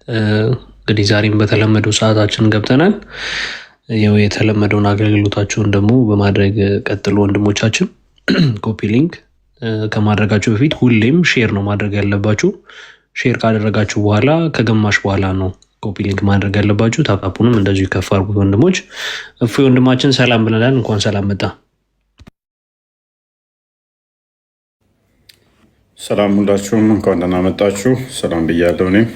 እንግዲህ ዛሬም በተለመደው ሰዓታችን ገብተናል። ያው የተለመደውን አገልግሎታችሁን ደግሞ በማድረግ ቀጥሉ ወንድሞቻችን። ኮፒ ሊንክ ከማድረጋችሁ በፊት ሁሌም ሼር ነው ማድረግ ያለባችሁ። ሼር ካደረጋችሁ በኋላ ከግማሽ በኋላ ነው ኮፒ ሊንክ ማድረግ ያለባችሁ። ታፕታፑንም እንደዚሁ ከፍ አድርጉት ወንድሞች። እፎይ ወንድማችን ሰላም ብለናል። እንኳን ሰላም መጣ። ሰላም ሁላችሁም እንኳን ደህና መጣችሁ። ሰላም ብያለሁ። እኔም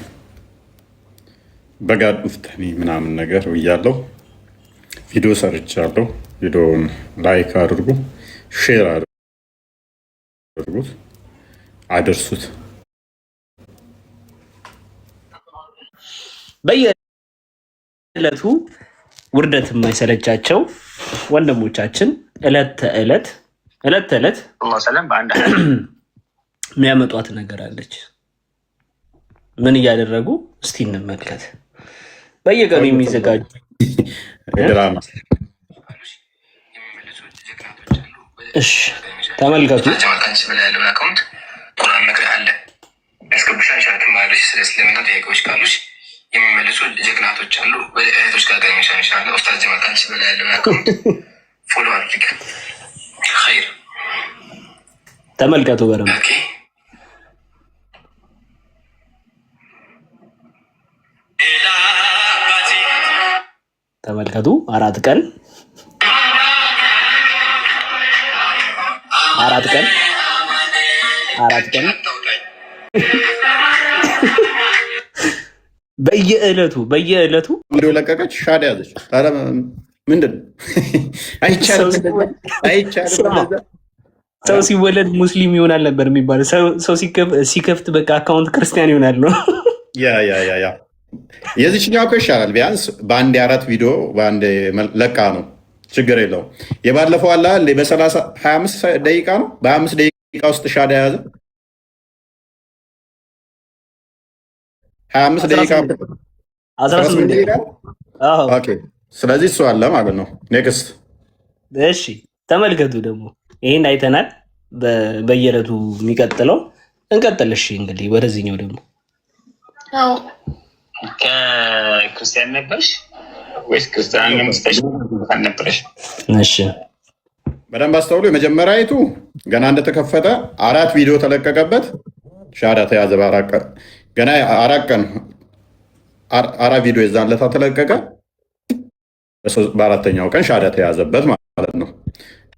በጋድ ውፍተኒ ምናምን ነገር ብያለሁ። ቪዲዮ ሰርቻለሁ። ቪዲዮውን ላይክ አድርጉ፣ ሼር አድርጉት፣ አድርሱት። በየዕለቱ ውርደት የማይሰለቻቸው ወንድሞቻችን ዕለት ተዕለት የሚያመጧት ነገር አለች። ምን እያደረጉ እስቲ እንመልከት። በየቀኑ የሚዘጋጁ ድራማ። እሺ ተመልከቱ። ቁርአን መቅረእ አለ ያስገቡሻል። ሻትም አለሽ። ስለ እስልምና ጥያቄዎች ካሉሽ የሚመልሱ ጀግናቶች አሉ። ወደ እህቶች ጋር ገሚሻ ይሻለ ኡስታዝ ጀማል ካንቺ በላይ ያለውን አካውንት ፎሎ አድርግ። ኸይር ተመልከቱ በረም ተመልከቱ። አራት ቀን በየዕለቱ ቪዲዮ ለቀቀች፣ ሻድ ያዘች። ታዲያ ምንድን ነው? አይቻልም። ሰው ሲወለድ ሙስሊም ይሆናል ነበር የሚባለው። ሰው ሲከፍት በቃ አካውንት ክርስቲያን ይሆናል ነው። ያ የዚችኛው እኮ ይሻላል። ቢያንስ በአንድ 4 ቪዲዮ በአንድ ለቃ ነው፣ ችግር የለውም። የባለፈው አላ በ25 ደቂቃ ነው፣ በ5 ደቂቃ ውስጥ ሻዳ የያዘ 25 ደቂቃ 18 ደቂቃ። ስለዚህ እሱ አለ ማለት ነው። ኔክስት እሺ ተመልከቱ። ደግሞ ይህን አይተናል። በየዕለቱ የሚቀጥለው እንቀጥል። እሺ እንግዲህ ወደዚህኛው ደግሞ ከክርስቲያን ነበርሽ ወይስ ክርስቲያን መስጠሽ አልነበረሽ? እሺ በደንብ አስተውሉ። የመጀመሪያዊቱ ገና እንደተከፈተ 4 ቪዲዮ ተለቀቀበት፣ ሻዳ ተያዘ። ገና 4 ቀን 4 ቪዲዮ የዛን ለታ ተለቀቀ። በ4ኛው ቀን ሻዳ ተያዘበት ማለት ነው።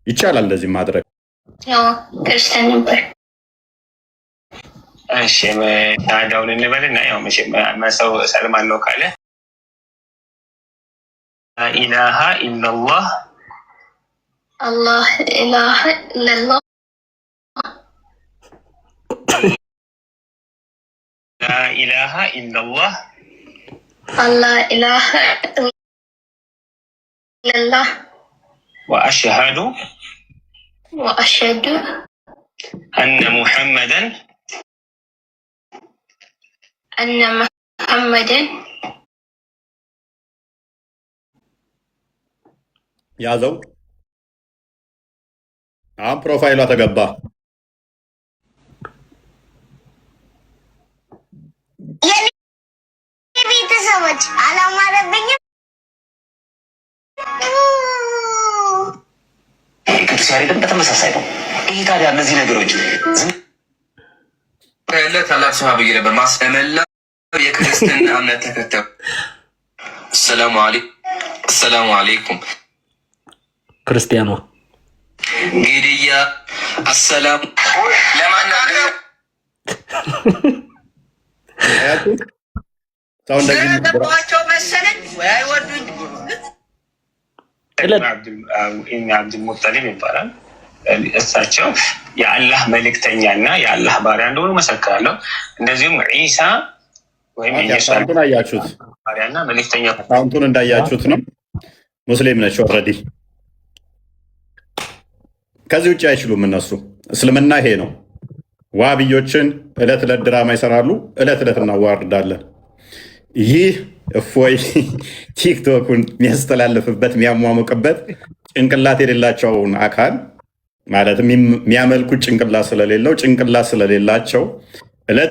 ይቻላል እንደዚህ ማድረግ። ክርስቲያን ነበር። እሺ ሻዳውን እንበልና ያው ሰው ሰልማን ነው ካለ ኢላሃ ኢላላህ አላህ ኢላሃ ኢላላህ ላ ኢላሃ ኢላላህ አላህ ኢላሃ ኢላላህ ወአሽሀዱ አነ ሙሐመደን ያዘው። አሁን ፕሮፋይሏ ተገባ። ቤተሰቦች አላማረብኝም። ቅዱስ ያሬድም በተመሳሳይ ነው። ይህ ታዲያ እነዚህ ነገሮች ታላቅ ሰሃቢ ነበር። ማስመላ የክርስትና እምነት ተከተሉ። አሰላሙ አለይኩም ክርስቲያኗ ግድያ አሰላሙ ለማናቸው መሰለኝ ወይ አይወዱኝ። አብዱልሙጠሊብ ይባላል። እሳቸው የአላህ መልእክተኛና የአላህ ባሪያ እንደሆኑ መሰክራለሁ። እንደዚሁም ዒሳ ወይም አካውንቱን አያችሁት? ባሪያና መልእክተኛ አካውንቱን እንዳያችሁት ነው። ሙስሊም ነች ኦልሬዲ። ከዚህ ውጭ አይችሉም እነሱ። እስልምና ይሄ ነው። ዋብዮችን ዕለት ዕለት ድራማ ይሰራሉ። ዕለት ዕለት እናዋርዳለን። ይህ እፎይ ቲክቶኩን የሚያስተላልፍበት የሚያሟሙቅበት ጭንቅላት የሌላቸውን አካል ማለትም የሚያመልኩት ጭንቅላት ስለሌላቸው ዕለት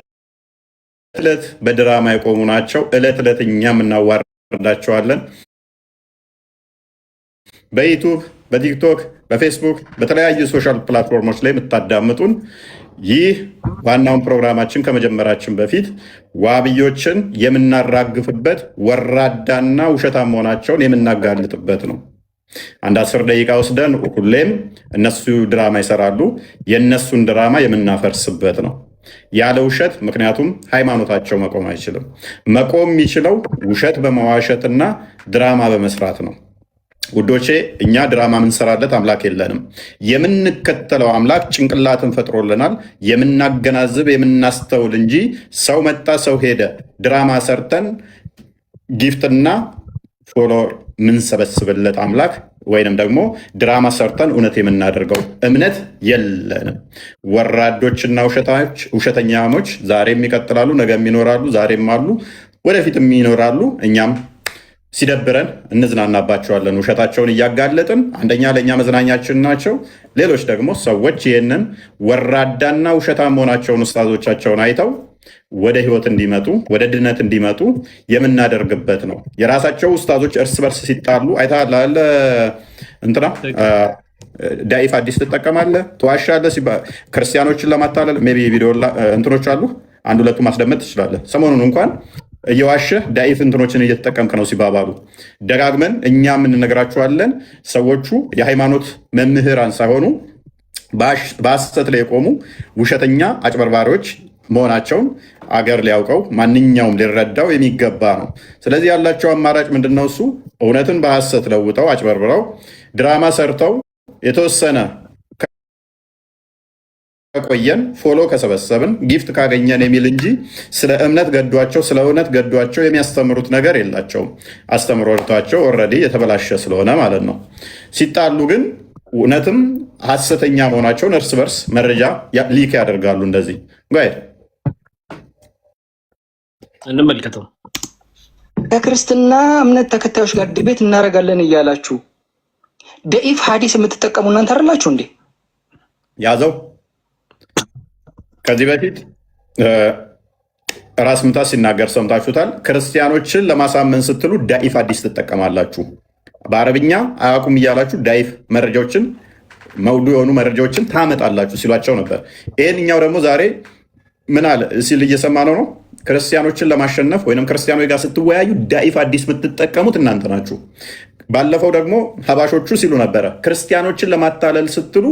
ዕለት በድራማ የቆሙ ናቸው። ዕለት ዕለት እኛም እናዋርዳቸዋለን። በዩቱብ፣ በቲክቶክ፣ በፌስቡክ፣ በተለያዩ ሶሻል ፕላትፎርሞች ላይ የምታዳምጡን ይህ ዋናውን ፕሮግራማችን ከመጀመራችን በፊት ዋብዮችን የምናራግፍበት ወራዳና ውሸታም መሆናቸውን የምናጋልጥበት ነው። አንድ 10 ደቂቃ ወስደን ሁሌም እነሱ ድራማ ይሰራሉ፣ የእነሱን ድራማ የምናፈርስበት ነው ያለ ውሸት። ምክንያቱም ሃይማኖታቸው መቆም አይችልም። መቆም የሚችለው ውሸት በመዋሸትና ድራማ በመስራት ነው። ውዶቼ እኛ ድራማ የምንሰራለት አምላክ የለንም። የምንከተለው አምላክ ጭንቅላትን ፈጥሮልናል፣ የምናገናዝብ የምናስተውል እንጂ ሰው መጣ ሰው ሄደ ድራማ ሰርተን ጊፍትና ፎሎወር ምንሰበስብለት አምላክ ወይንም ደግሞ ድራማ ሰርተን እውነት የምናደርገው እምነት የለንም። ወራዶችና ውሸተኛሞች ዛሬም ይቀጥላሉ፣ ነገም ይኖራሉ፣ ዛሬም አሉ፣ ወደፊትም ይኖራሉ። እኛም ሲደብረን እንዝናናባቸዋለን፣ ውሸታቸውን እያጋለጥን። አንደኛ ለእኛ መዝናኛችን ናቸው። ሌሎች ደግሞ ሰዎች ይህንን ወራዳና ውሸታም መሆናቸውን ኡስታዞቻቸውን አይተው ወደ ህይወት እንዲመጡ ወደ ድነት እንዲመጡ የምናደርግበት ነው። የራሳቸው ኡስታዞች እርስ በርስ ሲጣሉ አይተሃል። እንትና ዳኢፍ አዲስ ትጠቀማለህ፣ ትዋሻለህ ሲባል ክርስቲያኖችን ለማታለል ሜይ ቢ ቪዲዮ እንትኖች አሉ፣ አንድ ሁለቱ ማስደመጥ ትችላለህ። ሰሞኑን እንኳን እየዋሸህ ዳኢፍ እንትኖችን እየተጠቀምክ ነው ሲባባሉ ደጋግመን እኛም እንነግራችኋለን። ሰዎቹ የሃይማኖት መምህራን ሳይሆኑ በሐሰት ላይ የቆሙ ውሸተኛ አጭበርባሪዎች መሆናቸውን አገር ሊያውቀው ማንኛውም ሊረዳው የሚገባ ነው። ስለዚህ ያላቸው አማራጭ ምንድነው? እሱ እውነትን በሐሰት ለውጠው አጭበርብረው ድራማ ሰርተው የተወሰነ ከቆየን ፎሎ ከሰበሰብን ጊፍት ካገኘን የሚል እንጂ ስለ እምነት ገዷቸው ስለ እውነት ገዷቸው የሚያስተምሩት ነገር የላቸውም። አስተምሮታቸው ኦልሬዲ የተበላሸ ስለሆነ ማለት ነው። ሲጣሉ ግን እውነትም ሐሰተኛ መሆናቸውን እርስ በርስ መረጃ ሊክ ያደርጋሉ። እንደዚህ ጋር እንመልከተው። ከክርስትና እምነት ተከታዮች ጋር ድቤት እናደርጋለን እያላችሁ ደኢፍ ሀዲስ የምትጠቀሙ እናንተ አይደላችሁ እንዴ? ያዘው። ከዚህ በፊት ራስ ምታት ሲናገር ሰምታችሁታል። ክርስቲያኖችን ለማሳመን ስትሉ ዳኢፍ ሀዲስ ትጠቀማላችሁ፣ በአረብኛ አያውቁም እያላችሁ ዳኢፍ መረጃዎችን መውዱ የሆኑ መረጃዎችን ታመጣላችሁ ሲሏቸው ነበር። ይህንኛው ደግሞ ዛሬ ምን አለ ሲል እየሰማ ነው። ክርስቲያኖችን ለማሸነፍ ወይም ክርስቲያኖች ጋር ስትወያዩ ዳኢፍ አዲስ የምትጠቀሙት እናንተ ናችሁ። ባለፈው ደግሞ ሀባሾቹ ሲሉ ነበረ ክርስቲያኖችን ለማታለል ስትሉ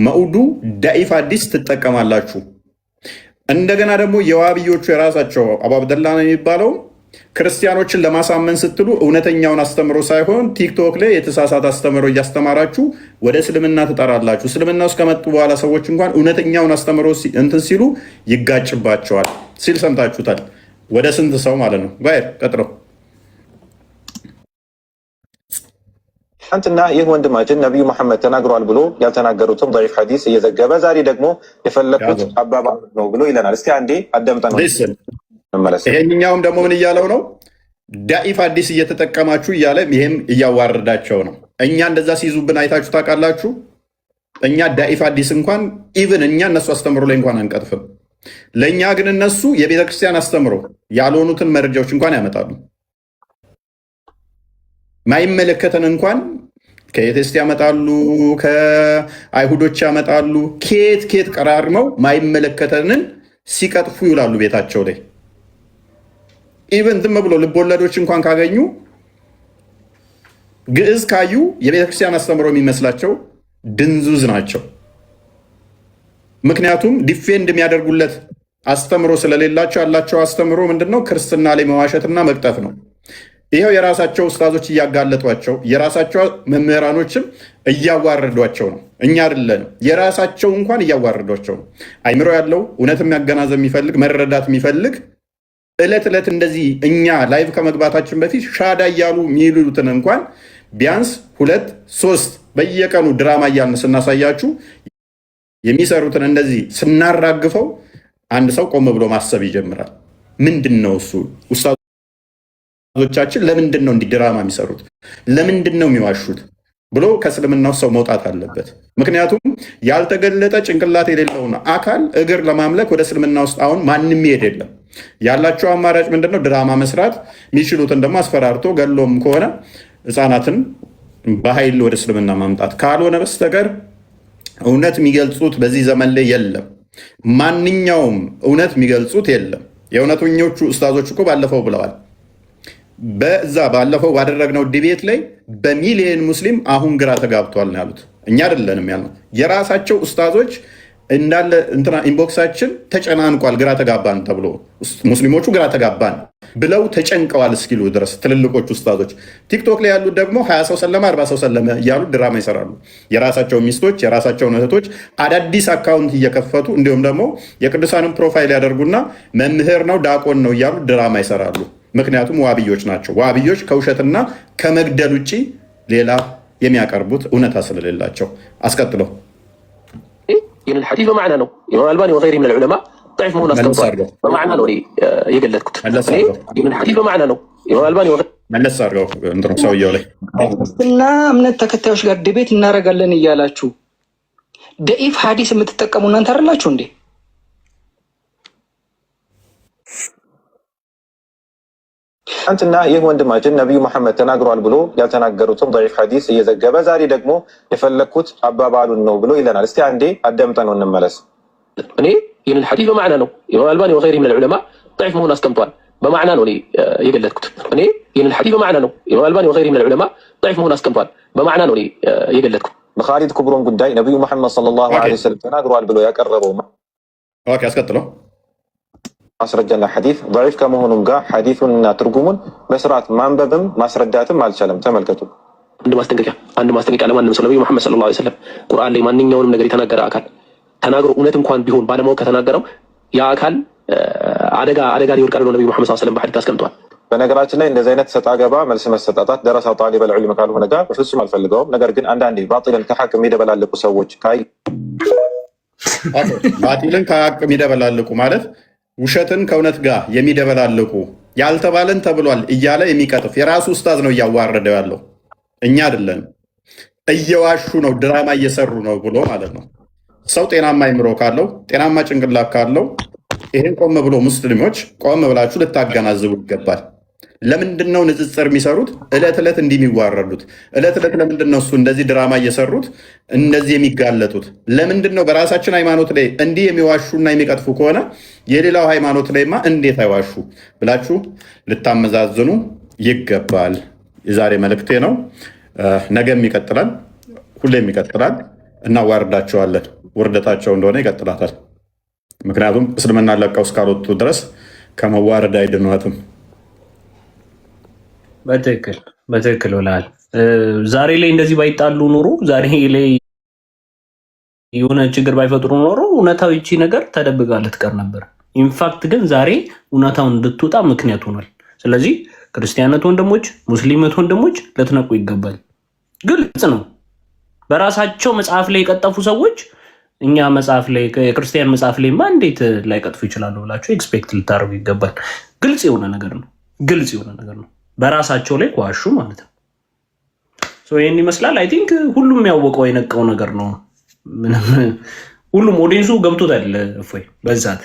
መውዱ ዳኢፍ አዲስ ትጠቀማላችሁ። እንደገና ደግሞ የዋብዮቹ የራሳቸው አቡ አብደላ ነው የሚባለው ክርስቲያኖችን ለማሳመን ስትሉ እውነተኛውን አስተምሮ ሳይሆን ቲክቶክ ላይ የተሳሳተ አስተምሮ እያስተማራችሁ ወደ እስልምና ትጠራላችሁ። እስልምና ውስጥ ከመጡ በኋላ ሰዎች እንኳን እውነተኛውን አስተምሮ እንትን ሲሉ ይጋጭባቸዋል ሲል ሰምታችሁታል። ወደ ስንት ሰው ማለት ነው። ጋር ቀጥሎ ትናንትና ይህ ወንድማችን ነቢዩ መሐመድ ተናግሯል ብሎ ያልተናገሩትን ضعيف ሐዲስ እየዘገበ ዛሬ ደግሞ የፈለኩት አባባል ነው ብሎ ይለናል። እስኪ አንዴ አዳምጠን ነው። ይሄኛውም ደግሞ ምን እያለው ነው? ዳኢፍ አዲስ እየተጠቀማችሁ እያለ ይሄም እያዋረዳቸው ነው። እኛ እንደዛ ሲይዙብን አይታችሁ ታውቃላችሁ? እኛ ዳኢፍ አዲስ እንኳን ኢቭን እኛ እነሱ አስተምሮ ላይ እንኳን አንቀጥፍም። ለእኛ ግን እነሱ የቤተክርስቲያን አስተምሮ ያልሆኑትን መረጃዎች እንኳን ያመጣሉ። ማይመለከተን እንኳን ከኤቴስት ያመጣሉ፣ ከአይሁዶች ያመጣሉ። ኬት ቀራርመው ማይመለከተንን ሲቀጥፉ ይውላሉ ቤታቸው ላይ። ኢቨን ዝም ብሎ ልቦለዶች እንኳን ካገኙ ግዕዝ ካዩ የቤተክርስቲያን አስተምሮ የሚመስላቸው ድንዙዝ ናቸው። ምክንያቱም ዲፌንድ የሚያደርጉለት አስተምሮ ስለሌላቸው ያላቸው አስተምሮ ምንድነው? ክርስትና ላይ መዋሸትና መቅጠፍ ነው። ይኸው የራሳቸው ኡስታዞች እያጋለጧቸው፣ የራሳቸው መምህራኖችም እያዋረዷቸው ነው። እኛ አይደለንም፣ የራሳቸው እንኳን እያዋረዷቸው ነው። አይምሮ ያለው እውነት የሚያገናዘብ የሚፈልግ መረዳት የሚፈልግ ዕለት ዕለት እንደዚህ እኛ ላይቭ ከመግባታችን በፊት ሻዳ እያሉ የሚሉትን እንኳን ቢያንስ 2-3 በየቀኑ ድራማ እያልን ስናሳያችሁ የሚሰሩትን እንደዚህ ስናራግፈው አንድ ሰው ቆም ብሎ ማሰብ ይጀምራል። ምንድን ነው እሱ? ኡስታዞቻችን ለምንድን ነው እንዲህ ድራማ የሚሰሩት? ለምንድን ነው የሚዋሹት ብሎ ከእስልምናው ሰው መውጣት አለበት። ምክንያቱም ያልተገለጠ ጭንቅላት የሌለውን አካል እግር ለማምለክ ወደ እስልምና ውስጥ አሁን ማንም ይሄድ የለም። ያላቸው አማራጭ ምንድነው? ድራማ መስራት። የሚችሉትን ደግሞ አስፈራርቶ ገሎም ከሆነ ህፃናትን በኃይል ወደ እስልምና ማምጣት ካልሆነ በስተቀር እውነት የሚገልጹት በዚህ ዘመን ላይ የለም። ማንኛውም እውነት የሚገልጹት የለም። የእውነተኞቹ ኡስታዞች እኮ ባለፈው ብለዋል። በዛ ባለፈው ባደረግነው ዲቤት ላይ በሚሊየን ሙስሊም አሁን ግራ ተጋብቷል ነው ያሉት። እኛ አይደለንም ያልነው፣ የራሳቸው ኡስታዞች እንዳለ እንትና ኢንቦክሳችን ተጨናንቋል፣ ግራ ተጋባን ተብሎ ሙስሊሞቹ ግራ ተጋባን ብለው ተጨንቀዋል እስኪሉ ድረስ ትልልቆቹ ኡስታዞች። ቲክቶክ ላይ ያሉት ደግሞ 20 ሰው ሰለመ 40 ሰው ሰለመ እያሉ ድራማ ይሰራሉ። የራሳቸው ሚስቶች የራሳቸውን እህቶች አዳዲስ አካውንት እየከፈቱ እንዲሁም ደግሞ የቅዱሳንን ፕሮፋይል ያደርጉና መምህር ነው ዳቆን ነው እያሉ ድራማ ይሰራሉ። ምክንያቱም ዋብዮች ናቸው። ዋብዮች ከውሸትና ከመግደል ውጭ ሌላ የሚያቀርቡት እውነታ ስለሌላቸው። አስቀጥለው ይህንን ሐዲስ በማዕና ነው ኢማም አልባኒ ወገይሪ ምን ዑለማ ضعيف መሆን አስቀምጧል። በማዕና ነው የገለጥኩት። ይህንን ሐዲስ በማዕና ነው ኢማም አልባኒ መለስ አድርገው እንትኑ ሰውየው ላይ እና እምነት ተከታዮች ጋር ዲቤት እናደርጋለን እያላችሁ ደኢፍ ሐዲስ የምትጠቀሙ እናንተ አይደላችሁ እንዴ? ትናንትና ይህ ወንድማችን ነቢዩ መሐመድ ተናግሯል ብሎ ያልተናገሩትን ضعيف ሐዲስ እየዘገበ ዛሬ ደግሞ የፈለግኩት አባባሉን ነው ብሎ ይለናል። እስቲ አንዴ አዳምጠነው እንመለስ። እኔ ይህንን ሐዲስ በማዕና ነው ኢማም አልባኒ ወገይሪ ምን ዑለማ ضعيف መሆን አስቀምጧል። በማዕና ነው የገለጥኩት። እኔ ይህንን ሐዲስ በማዕና ነው ኢማም አልባኒ ወገይሪ ምን ዑለማ ضعيف መሆን አስቀምጧል። በማዕና ነው የገለጥኩት። በኻሊድ ኩብሮን ጉዳይ ነቢዩ መሐመድ ሰለላሁ ዐለይሂ ወሰለም ተናግሯል ብሎ ያቀረበው አስቀጥለው ማስረጃና ሐዲስ ضعيف ከመሆኑም ጋር ሐዲሱንና ትርጉሙን በስርዓት ማንበብም ማስረዳትም አልቻለም። ተመልከቱ። አንድ ማስጠንቀቂያ ለማንም ሰው ነብዩ መሐመድ ሰለላሁ ዐለይሂ ወሰለም ቁርአን ላይ ማንኛውንም ነገር የተናገረ አካል ተናግሮ እውነት እንኳን ቢሆን ባለማወቅ ከተናገረው ያ አካል አደጋ ሊወድቅ ነው ነብዩ መሐመድ ሰለላሁ ዐለይሂ ወሰለም በሐዲስ አስቀምጧል። በነገራችን ላይ እንደዚህ አይነት ሰጣ ገባ መልስ መሰጣጣት ደረሳ ጣሊበል ዑልም ካልሆነ ጋር በፍጹም አልፈልገውም። ነገር ግን አንዳንዴ ባጢልን ከሐቅ የሚደበላልቁ ሰዎች ባጢልን ከሐቅ የሚደበላልቁ ማለት ውሸትን ከእውነት ጋር የሚደበላልቁ ያልተባለን ተብሏል እያለ የሚቀጥፍ የራሱ ኡስታዝ ነው እያዋረደው ያለው፣ እኛ አይደለም። እየዋሹ ነው፣ ድራማ እየሰሩ ነው ብሎ ማለት ነው። ሰው ጤናማ አይምሮ ካለው ጤናማ ጭንቅላት ካለው ይሄን ቆም ብሎ ሙስሊሞች ቆም ብላችሁ ልታገናዝቡ ይገባል። ለምንድን ነው ንጽጽር የሚሰሩት? እለት ዕለት እንዲህ የሚዋረዱት? እለት ዕለት ለምንድን ነው እሱ እንደዚህ ድራማ እየሰሩት እንደዚህ የሚጋለጡት? ለምንድን ነው በራሳችን ሃይማኖት ላይ እንዲህ የሚዋሹና የሚቀጥፉ ከሆነ የሌላው ሃይማኖት ላይማ እንዴት አይዋሹ ብላችሁ ልታመዛዝኑ ይገባል። የዛሬ መልእክቴ ነው። ነገም ይቀጥላል፣ ሁሌም ይቀጥላል። እናዋርዳቸዋለን። ውርደታቸው እንደሆነ ይቀጥላታል። ምክንያቱም እስልምና ለቀው እስካልወጡ ድረስ ከመዋረድ አይድኗትም። በትክክል ብለሃል። ዛሬ ላይ እንደዚህ ባይጣሉ ኖሮ፣ ዛሬ ላይ የሆነ ችግር ባይፈጥሩ ኖሮ እውነታው ይቺ ነገር ተደብቃ ልትቀር ነበር። ኢንፋክት ግን ዛሬ እውነታውን እንድትወጣ ምክንያት ሆኗል። ስለዚህ ክርስቲያነት ወንድሞች፣ ሙስሊምት ወንድሞች ልትነቁ ይገባል። ግልጽ ነው። በራሳቸው መጽሐፍ ላይ የቀጠፉ ሰዎች እኛ መጽሐፍ ላይ የክርስቲያን መጽሐፍ ላይ ማ እንዴት ላይቀጥፉ ይችላሉ ብላችሁ ኤክስፔክት ልታደርጉ ይገባል። ግልጽ የሆነ ነገር ነው። በራሳቸው ላይ ከዋሹ ማለት ነው። ይህን ይመስላል። አይ ቲንክ ሁሉም ያወቀው የነቀው ነገር ነው። ሁሉም ኦዲየንሱ ገብቶታል። እፎይ በዛት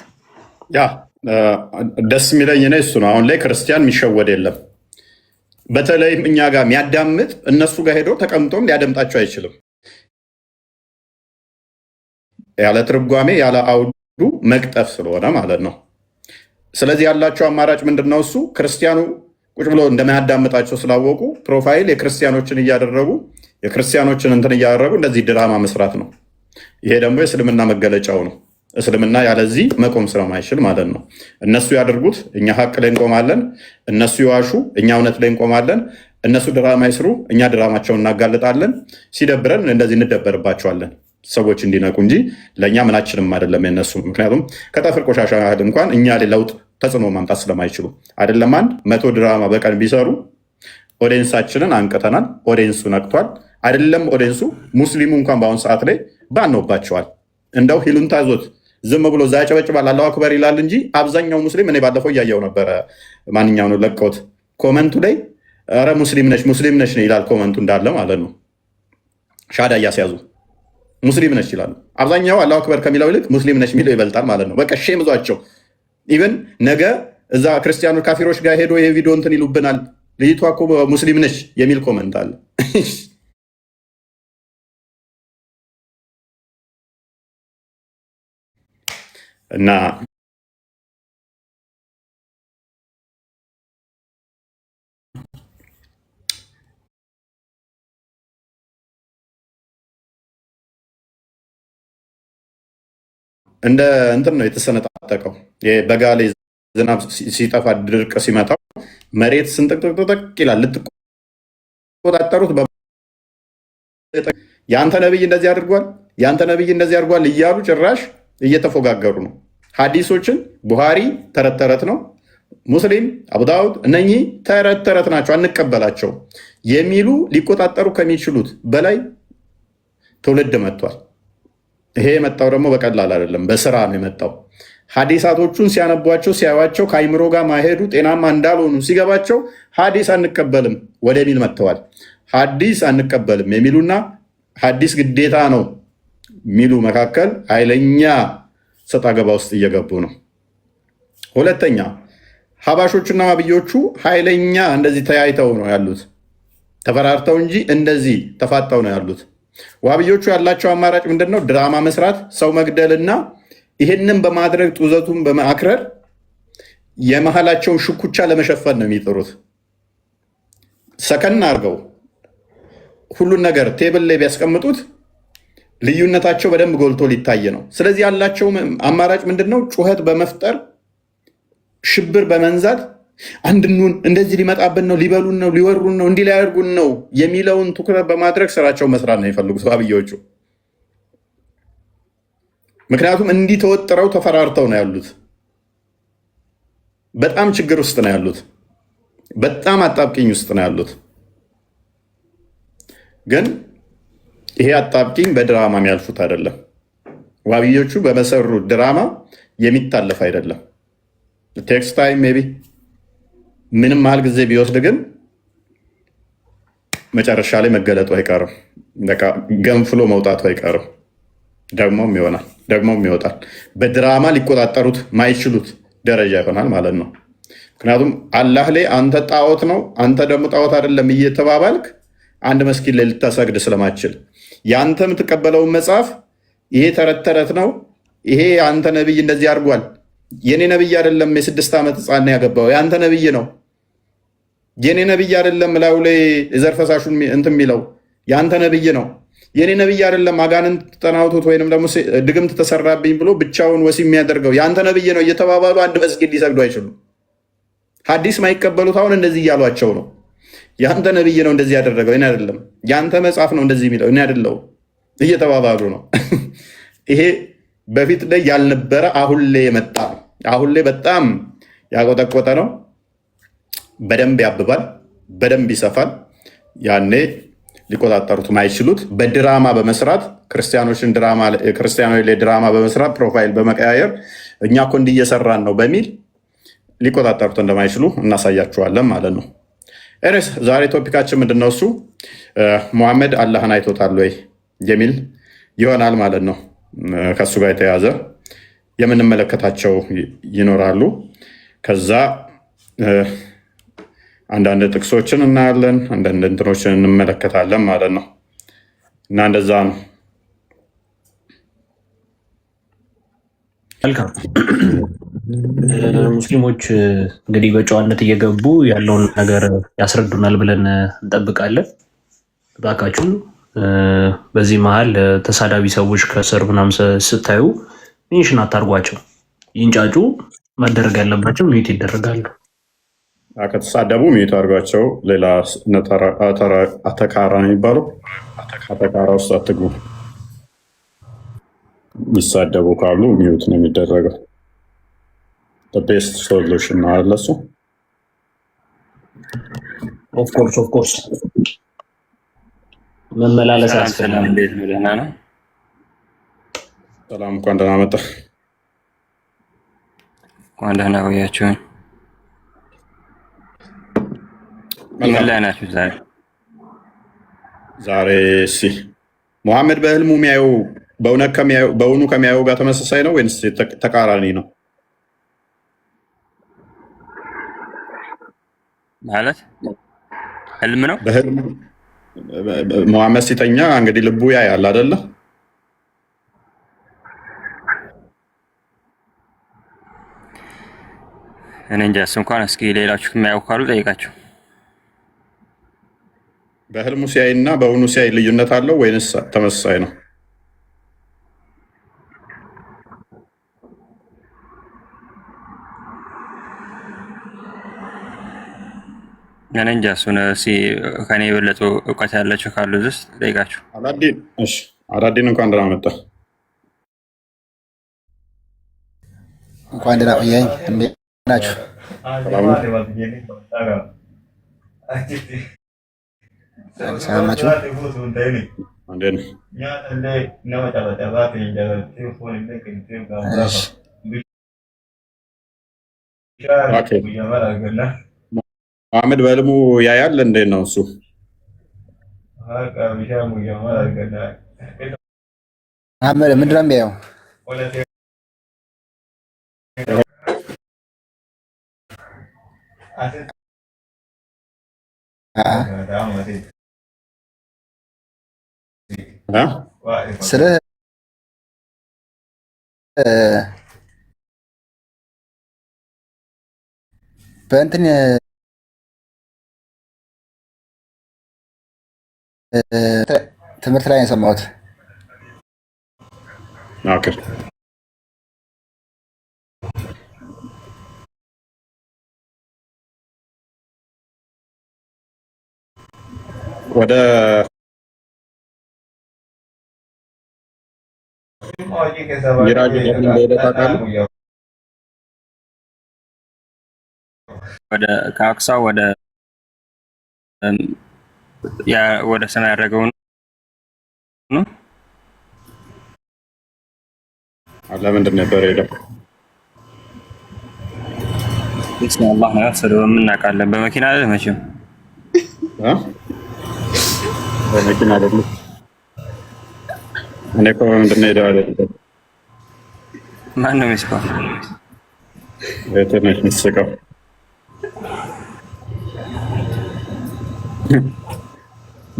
ደስ የሚለኝ እኔ እሱ ነው። አሁን ላይ ክርስቲያን የሚሸወድ የለም። በተለይም እኛ ጋር የሚያዳምጥ እነሱ ጋር ሄዶ ተቀምጦም ሊያደምጣቸው አይችልም። ያለ ትርጓሜ ያለ አውዱ መቅጠፍ ስለሆነ ማለት ነው። ስለዚህ ያላቸው አማራጭ ምንድን ነው? እሱ ክርስቲያኑ ቁጭ ብሎ እንደማያዳምጣቸው ስላወቁ ፕሮፋይል የክርስቲያኖችን እያደረጉ የክርስቲያኖችን እንትን እያደረጉ እንደዚህ ድራማ መስራት ነው። ይሄ ደግሞ የእስልምና መገለጫው ነው። እስልምና ያለዚህ መቆም ስለማይችል ማለት ነው። እነሱ ያደርጉት፣ እኛ ሀቅ ላይ እንቆማለን። እነሱ ይዋሹ፣ እኛ እውነት ላይ እንቆማለን። እነሱ ድራማ ይስሩ፣ እኛ ድራማቸውን እናጋልጣለን። ሲደብረን እንደዚህ እንደበርባቸዋለን። ሰዎች እንዲነቁ እንጂ ለእኛ ምናችንም አይደለም የነሱ። ምክንያቱም ከጠፍር ቆሻሻ ያህል እንኳን እኛ ላይ ለውጥ ተጽዕኖ ማምጣት ስለማይችሉ አይደለም። 100 ድራማ በቀን ቢሰሩ ኦዲየንሳችንን አንቅተናል። ኦዲየንሱ ነቅቷል። አይደለም ኦዲየንሱ ሙስሊሙ እንኳን በአሁኑ ሰዓት ላይ ባኖባቸዋል። እንደው ሂሉን ታዞት ዝም ብሎ እዛ ያጨበጭባል፣ አላሁ አክበር ይላል እንጂ አብዛኛው ሙስሊም እኔ ባለፈው እያየው ነበረ። ማንኛው ነው ለቀውት ኮመንቱ ላይ ኧረ ሙስሊም ነሽ ይላል። ኮመንቱ እንዳለ ማለት ነው። ሻዳ እያስያዙ ሙስሊም ነች ይላሉ። አብዛኛው አላሁ አክበር ከሚለው ይልቅ ሙስሊም ነች የሚለው ይበልጣል ማለት ነው። በቃ ሼም ይዟቸው ኢቨን ነገ እዛ ክርስቲያኖች ካፊሮች ጋር ሄዶ ይሄ ቪዲዮ እንትን ይሉብናል፣ ልጅቷ እኮ ሙስሊም ነች የሚል ኮመንት አለ። እና እንደ እንትን ነው የተሰነጣጠቀው። በጋ ላይ ዝናብ ሲጠፋ ድርቅ ሲመጣው መሬት ስንጥቅጥቅጥቅ ይላል። ልትቆጣጠሩት የአንተ ነብይ እንደዚህ አድርጓል፣ የአንተ ነብይ እንደዚህ አድርጓል እያሉ ጭራሽ እየተፎጋገሩ ነው። ሀዲሶችን ቡሃሪ ተረት ተረት ነው፣ ሙስሊም አቡዳውድ እነኚህ ተረት ተረት ናቸው አንቀበላቸው የሚሉ ሊቆጣጠሩ ከሚችሉት በላይ ትውልድ መጥቷል። ይሄ የመጣው ደግሞ በቀላል አይደለም፣ በስራ ነው የመጣው። ሀዲሳቶቹን ሲያነቧቸው ሲያዩቸው ከአይምሮ ጋር ማሄዱ ጤናማ እንዳልሆኑ ሲገባቸው ሀዲስ አንቀበልም ወደሚል መጥተዋል። ሀዲስ አንቀበልም የሚሉና ሀዲስ ግዴታ ነው የሚሉ መካከል ኃይለኛ ሰጣ ገባ ውስጥ እየገቡ ነው። ሁለተኛ ሀባሾቹና ዋብዮቹ ኃይለኛ እንደዚህ ተያይተው ነው ያሉት፣ ተፈራርተው እንጂ እንደዚህ ተፋጠው ነው ያሉት። ዋብዮቹ ያላቸው አማራጭ ምንድን ነው? ድራማ መስራት፣ ሰው መግደልና ይህንን በማድረግ ጡዘቱን በማክረር የመሀላቸውን ሽኩቻ ለመሸፈን ነው የሚጥሩት። ሰከን አድርገው ሁሉን ነገር ቴብል ላይ ቢያስቀምጡት ልዩነታቸው በደንብ ጎልቶ ሊታይ ነው። ስለዚህ ያላቸው አማራጭ ምንድን ነው? ጩኸት በመፍጠር ሽብር በመንዛት አንድኑን እንደዚህ ሊመጣብን ነው፣ ሊበሉን ነው፣ ሊወሩን ነው፣ እንዲህ ሊያደርጉን ነው የሚለውን ትኩረት በማድረግ ስራቸው መስራት ነው የፈልጉት ዋብዮቹ። ምክንያቱም እንዲህ ተወጥረው ተፈራርተው ነው ያሉት። በጣም ችግር ውስጥ ነው ያሉት። በጣም አጣብቂኝ ውስጥ ነው ያሉት። ግን ይሄ አጣብቂኝ በድራማ የሚያልፉት አይደለም። ዋብዮቹ በመሰሩት ድራማ የሚታለፍ አይደለም። ቴክስ ታይም ሜይ ቢ ምንም ያህል ጊዜ ቢወስድ ግን መጨረሻ ላይ መገለጡ አይቀርም። ገንፍሎ መውጣቱ አይቀርም። ደግሞም ይሆናል፣ ደግሞም ይወጣል። በድራማ ሊቆጣጠሩት ማይችሉት ደረጃ ይሆናል ማለት ነው። ምክንያቱም አላህ ላይ አንተ ጣዖት ነው፣ አንተ ደግሞ ጣዖት አይደለም እየተባባልክ አንድ መስጊድ ላይ ልታሰግድ ስለማችል የአንተ የምትቀበለውን መጽሐፍ ይሄ ተረት ተረት ነው፣ ይሄ አንተ ነብይ እንደዚህ አድርጓል፣ የኔ ነብይ አይደለም፣ የ6 ዓመት ህፃን ያገባው የአንተ ነብይ ነው፣ የኔ ነብይ አይደለም፣ ላዩ ላይ የዘር ፈሳሹን እንትን የሚለው የአንተ ነብይ ነው፣ የኔ ነብይ አይደለም፣ አጋንንት ተናውቶት ወይንም ደግሞ ድግምት ተሰራብኝ ብሎ ብቻውን ወሲ የሚያደርገው የአንተ ነብይ ነው እየተባባሉ አንድ መስጊድ ሊሰግዱ አይችሉም። ሐዲስ ማይቀበሉት አሁን እንደዚህ እያሏቸው ነው። የአንተ ነብይ ነው እንደዚህ ያደረገው እኔ አይደለም፣ የአንተ መጽሐፍ ነው እንደዚህ የሚለው እኔ አይደለሁም እየተባባሉ ነው። ይሄ በፊት ላይ ያልነበረ አሁን ላይ የመጣ ነው። አሁን ላይ በጣም ያቆጠቆጠ ነው። በደንብ ያብባል፣ በደንብ ይሰፋል። ያኔ ሊቆጣጠሩት ማይችሉት በድራማ በመስራት ክርስቲያኖች ላይ ድራማ በመስራት ፕሮፋይል በመቀያየር እኛ እኮ እንዲህ እየሰራን ነው በሚል ሊቆጣጠሩት እንደማይችሉ እናሳያችኋለን ማለት ነው። ኤኒዌይስ ዛሬ ቶፒካችን ምንድነው? እሱ ሙሐመድ አላህን አይቶታል ወይ የሚል ይሆናል ማለት ነው። ከሱ ጋር የተያዘ የምንመለከታቸው ይኖራሉ። ከዛ አንዳንድ ጥቅሶችን እናያለን፣ አንዳንድ እንትኖችን እንመለከታለን ማለት ነው እና እንደዛ ነው። መልካም ሙስሊሞች እንግዲህ በጨዋነት እየገቡ ያለውን ነገር ያስረዱናል ብለን እንጠብቃለን። እባካችሁ በዚህ መሀል ተሳዳቢ ሰዎች ከስር ምናምን ስታዩ ሜንሽን አታርጓቸው፣ ይንጫጩ። መደረግ ያለባቸው ሚዩት ይደረጋሉ። ከተሳደቡ ሚዩት አድርጓቸው። ሌላ አተካራ ነው የሚባለው፣ አተካራ ውስጥ አትግቡ። የሚሳደቡ ካሉ ሚዩት ነው የሚደረገው። ቤስት ሶሉሽን ነው አለ እሱ። ኦፍኮርስ መመላለስ አስፈላጊ። ደህና ነው። ሰላም፣ እንኳን ደህና መጣ። እንኳን ደህና ቆያችሁኝ። ምን ላይ ናችሁ ዛሬ? እሺ ሙሐመድ በህልሙ የሚያየው በእውኑ ከሚያየው ጋር ተመሳሳይ ነው ወይንስ ተቃራኒ ነው? ማለት ህልም ነው። በህልም መሐመድ ሲተኛ እንግዲህ ልቡ ያያል አይደለ? እኔ እንጃ እሱ እንኳን እስኪ ሌላችሁ የሚያውቁ ካሉ ጠይቃቸው። በህልሙ ሲያይ እና በእውኑ ሲያይ ልዩነት አለው ወይንስ ተመሳሳይ ነው? እኔ እንጃ እሱን ከኔ የበለጡ እውቀት ያላቸው ካሉ ውስጥ ጠይቃቸው። አላዲን እሺ፣ አላዲን እንኳን ደህና መጣ። እንኳን ደህና ቆያኝ። እንዴት ናችሁ? ሰላም ናችሁ? መሐመድ በህልሙ ያያል። እንዴት ነው እሱ? መሐመድ ምንድን ነው የሚያየው? ስለ በእንትን ትምህርት ላይ ነው የሰማሁት። ኦኬ ወደ ሚራጅ ለምን እንደሄደ ታውቃለህ? ወደ ከአክሳ ወደ ሰማይ ያደረገው ነው። ለምንድን ነበር ሄደው? አላህ ነው ያሰደው። እናውቃለን። በመኪና አይደል መቼም በመኪና አይደለም። እኔ እኮ ምንድን ነው ሄደው አይደለም። ማን ነው የሚስቀው? ትንሽ የሚስቀው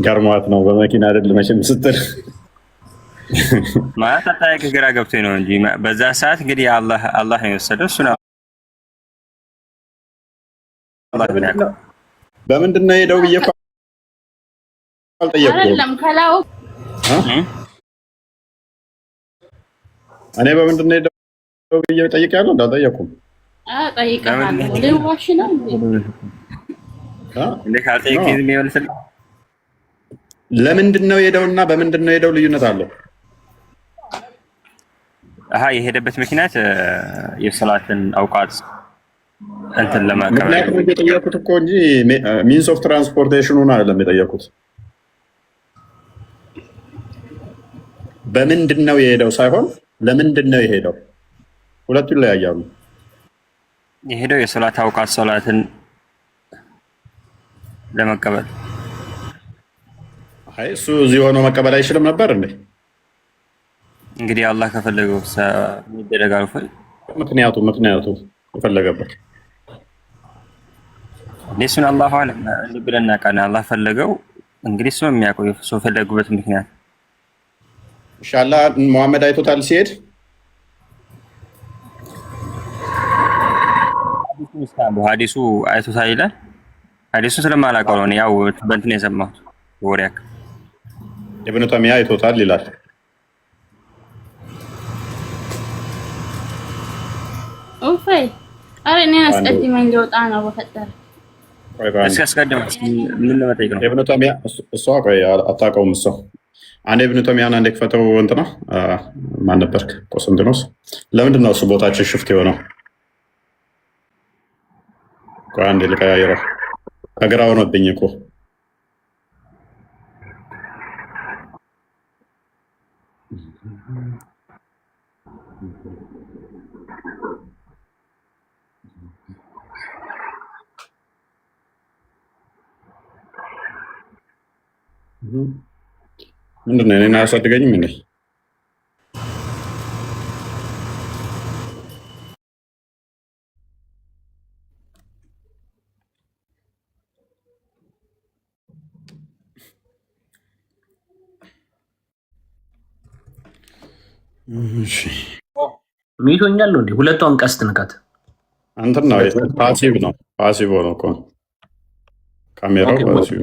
ገርሟት ነው። በመኪና አይደለም መቼም ስትል ማለት አጣየቅ ግራ ገብቶኝ ነው እንጂ በዛ ሰዓት እንግዲህ አላህ ነው የወሰደው። እሱ ነው አላህ ብናቀ በምንድን ነው ሄደው ብዬ እኮ አልጠየቅኩም። አይደለም ከላው እኔ በምንድን ነው ሄደው ብዬ ጠይቄያለሁ። እንዳልጠየቅኩም ጠይቀሃለሁ። ልዋሽ ነው እንዴ? ካልጠየቅ የሚመልስልህ ለምንድን ነው ሄደውና በምንድን ነው ሄደው ልዩነት አለው? የሄደበት ምክንያት የሰላትን አውቃት እንትን ለማቀበል ምክንያቱም የጠየቁት እኮ እንጂ ሚንስ ኦፍ ትራንስፖርቴሽኑን አይደለም የጠየቁት። በምንድን ነው የሄደው ሳይሆን ለምንድን ነው የሄደው። ሁለቱ ይለያያሉ። የሄደው የሰላት አውቃት ሰላትን ለመቀበል። አይ እሱ እዚህ ሆኖ መቀበል አይችልም ነበር እንዴ? እንግዲህ አላህ ከፈለገው ይደረጋል። ምክንያቱ የፈለገበት እሱን አላህ አለም ብለን እናውቃለን። አላህ ፈለገው እንግዲህ እሱ የሚያውቀው ሰው ፈለጉበት ምክንያት። ኢንሻአላህ መሐመድ አይቶታል ሲሄድ ሐዲሱ አይቶታል ይላል። ሐዲሱ ስለማላውቀው ነው ያው በእንትን የሰማሁት ወሪያክ ኢብኑ ተሚያ አይቶታል ይላል። ኦፋይ አረ እኔ አስቀድመኝ ልወጣ ነው በፈጠረ እስኪ አስቀድም። ምን ለመጠየቅ ነው? ኢብኑ ተሚያ እሷ ቆይ አታውቀውም። እሷ አንዴ ኢብኑ ተሚያን አንዴ ክፈተው። እንትና ማን ነበርክ? ቆስጠንጢኖስ። ለምንድን ነው እሱ ቦታችን ሽፍት የሆነው? ቆይ አንዴ ልቀያየረው። ከግራ ሆነብኝ እኮ ምንድን ነው? እኔን አያሳድገኝም እንዴ? ሚቶኛል ነው እንዴ? ሁለቷን ቀስት ንካት። እንትን ነው ፓሲቭ ነው። ፓሲቭ ሆኖ እኮ ካሜራው ፓሲቭ።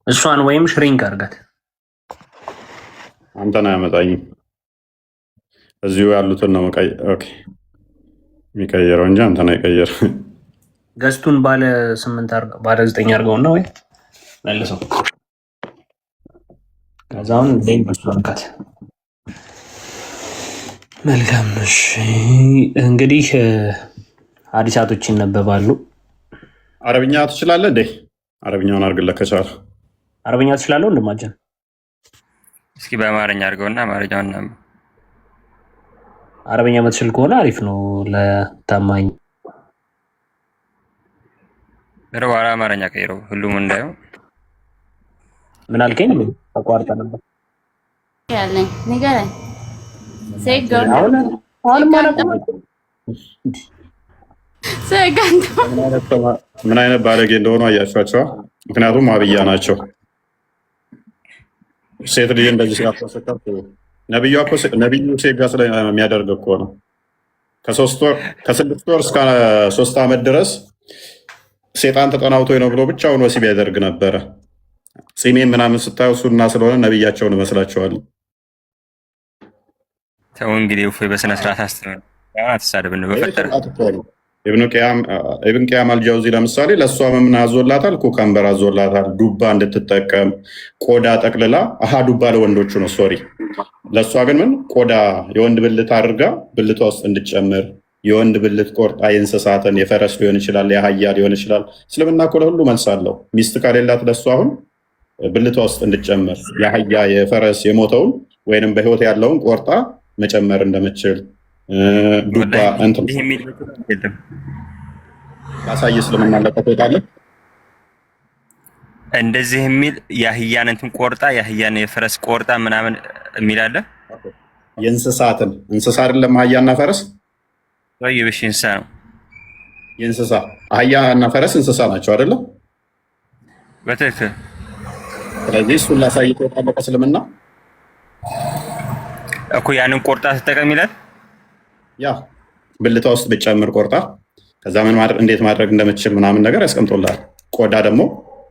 እሷን ወይም ሽሪንክ አድርጋት። አንተን አያመጣኝም። እዚሁ ያሉትን ነው የሚቀየረው እንጂ አንተን አይቀየር። ገስቱን ባለ 9 አድርገውና ወይ መልሰው ከዛውን ደም በስቷንካት። መልካም እሺ። እንግዲህ ሐዲሳቶች ይነበባሉ። አረብኛ ትችላለህ እንዴ? አረብኛውን አድርግልህ ከቻለ። አረብኛ ትችላለህ እንደማጀን? እስኪ በአማርኛ አድርገውና አማርኛውን ነው። አረብኛ መትችል ከሆነ አሪፍ ነው ለታማኝ። ነው አማርኛ ቀይረው ሁሉም እንዳየው። ምን አልከኝ? ተቋርጠ ነበር ያለኝ ንገረኝ። ምን አይነት ባለጌ እንደሆኑ አያቸዋቸዋ። ምክንያቱም አብያ ናቸው። ሴት ልጅ እንደዚህ ሲያፈሰከር ነቢዩ ሴት ጋር ስለሚያደርግ እኮ ነው። ከ6 ወር እስከ 3 ዓመት ድረስ ሴጣን ተጠናውቶ ነው ብሎ ብቻውን ወሲብ ያደርግ ነበረ። ጺሜን ምናምን ስታዩ እሱና ስለሆነ ነቢያቸውን እመስላቸዋለሁ። ተው እንግዲህ በስነ ስርዓት አትሳደብ። ኢብን ቂያም አልጃውዚ ለምሳሌ ለእሷ ምን አዞላታል? ኩከምበር አዞላታል፣ ዱባ እንድትጠቀም ቆዳ ጠቅልላ። ዱባ ለወንዶቹ ነው ሶሪ። ለእሷ ግን ምን ቆዳ የወንድ ብልት አድርጋ ብልቷ ውስጥ እንድትጨምር፣ የወንድ ብልት ቆርጣ የእንስሳትን የፈረስ ሊሆን ይችላል፣ የአህያ ሊሆን ይችላል። እስልምና እኮ ለሁሉ መልስ አለው። ሚስት ከሌላት ለእሷ አሁን ብልቷ ውስጥ እንድትጨምር የአህያ የፈረስ የሞተውን ወይንም በህይወት ያለውን ቆርጣ መጨመር እንደምችል ዱባ ያሳይ። እስልምና ለቀቆታለ እንደዚህ የሚል የአህያን እንትን ቆርጣ የአህያን የፈረስ ቆርጣ ምናምን የሚል አለ። የእንስሳትን እንስሳ አይደለም አህያና ፈረስ ወይ ብሽ እንስሳ ነው። የእንስሳ አህያና ፈረስ እንስሳ ናቸው አይደለም? በትክክል። ስለዚህ እሱን ላሳይ ተወጣለ እስልምና እኮ ያንን ቆርጣ ተጠቀም ይላል። ያ ብልቷ ውስጥ ብጨምር ቆርጣ ከዛ ምን ማድረግ እንዴት ማድረግ እንደምትችል ምናምን ነገር ያስቀምጦላል። ቆዳ ደግሞ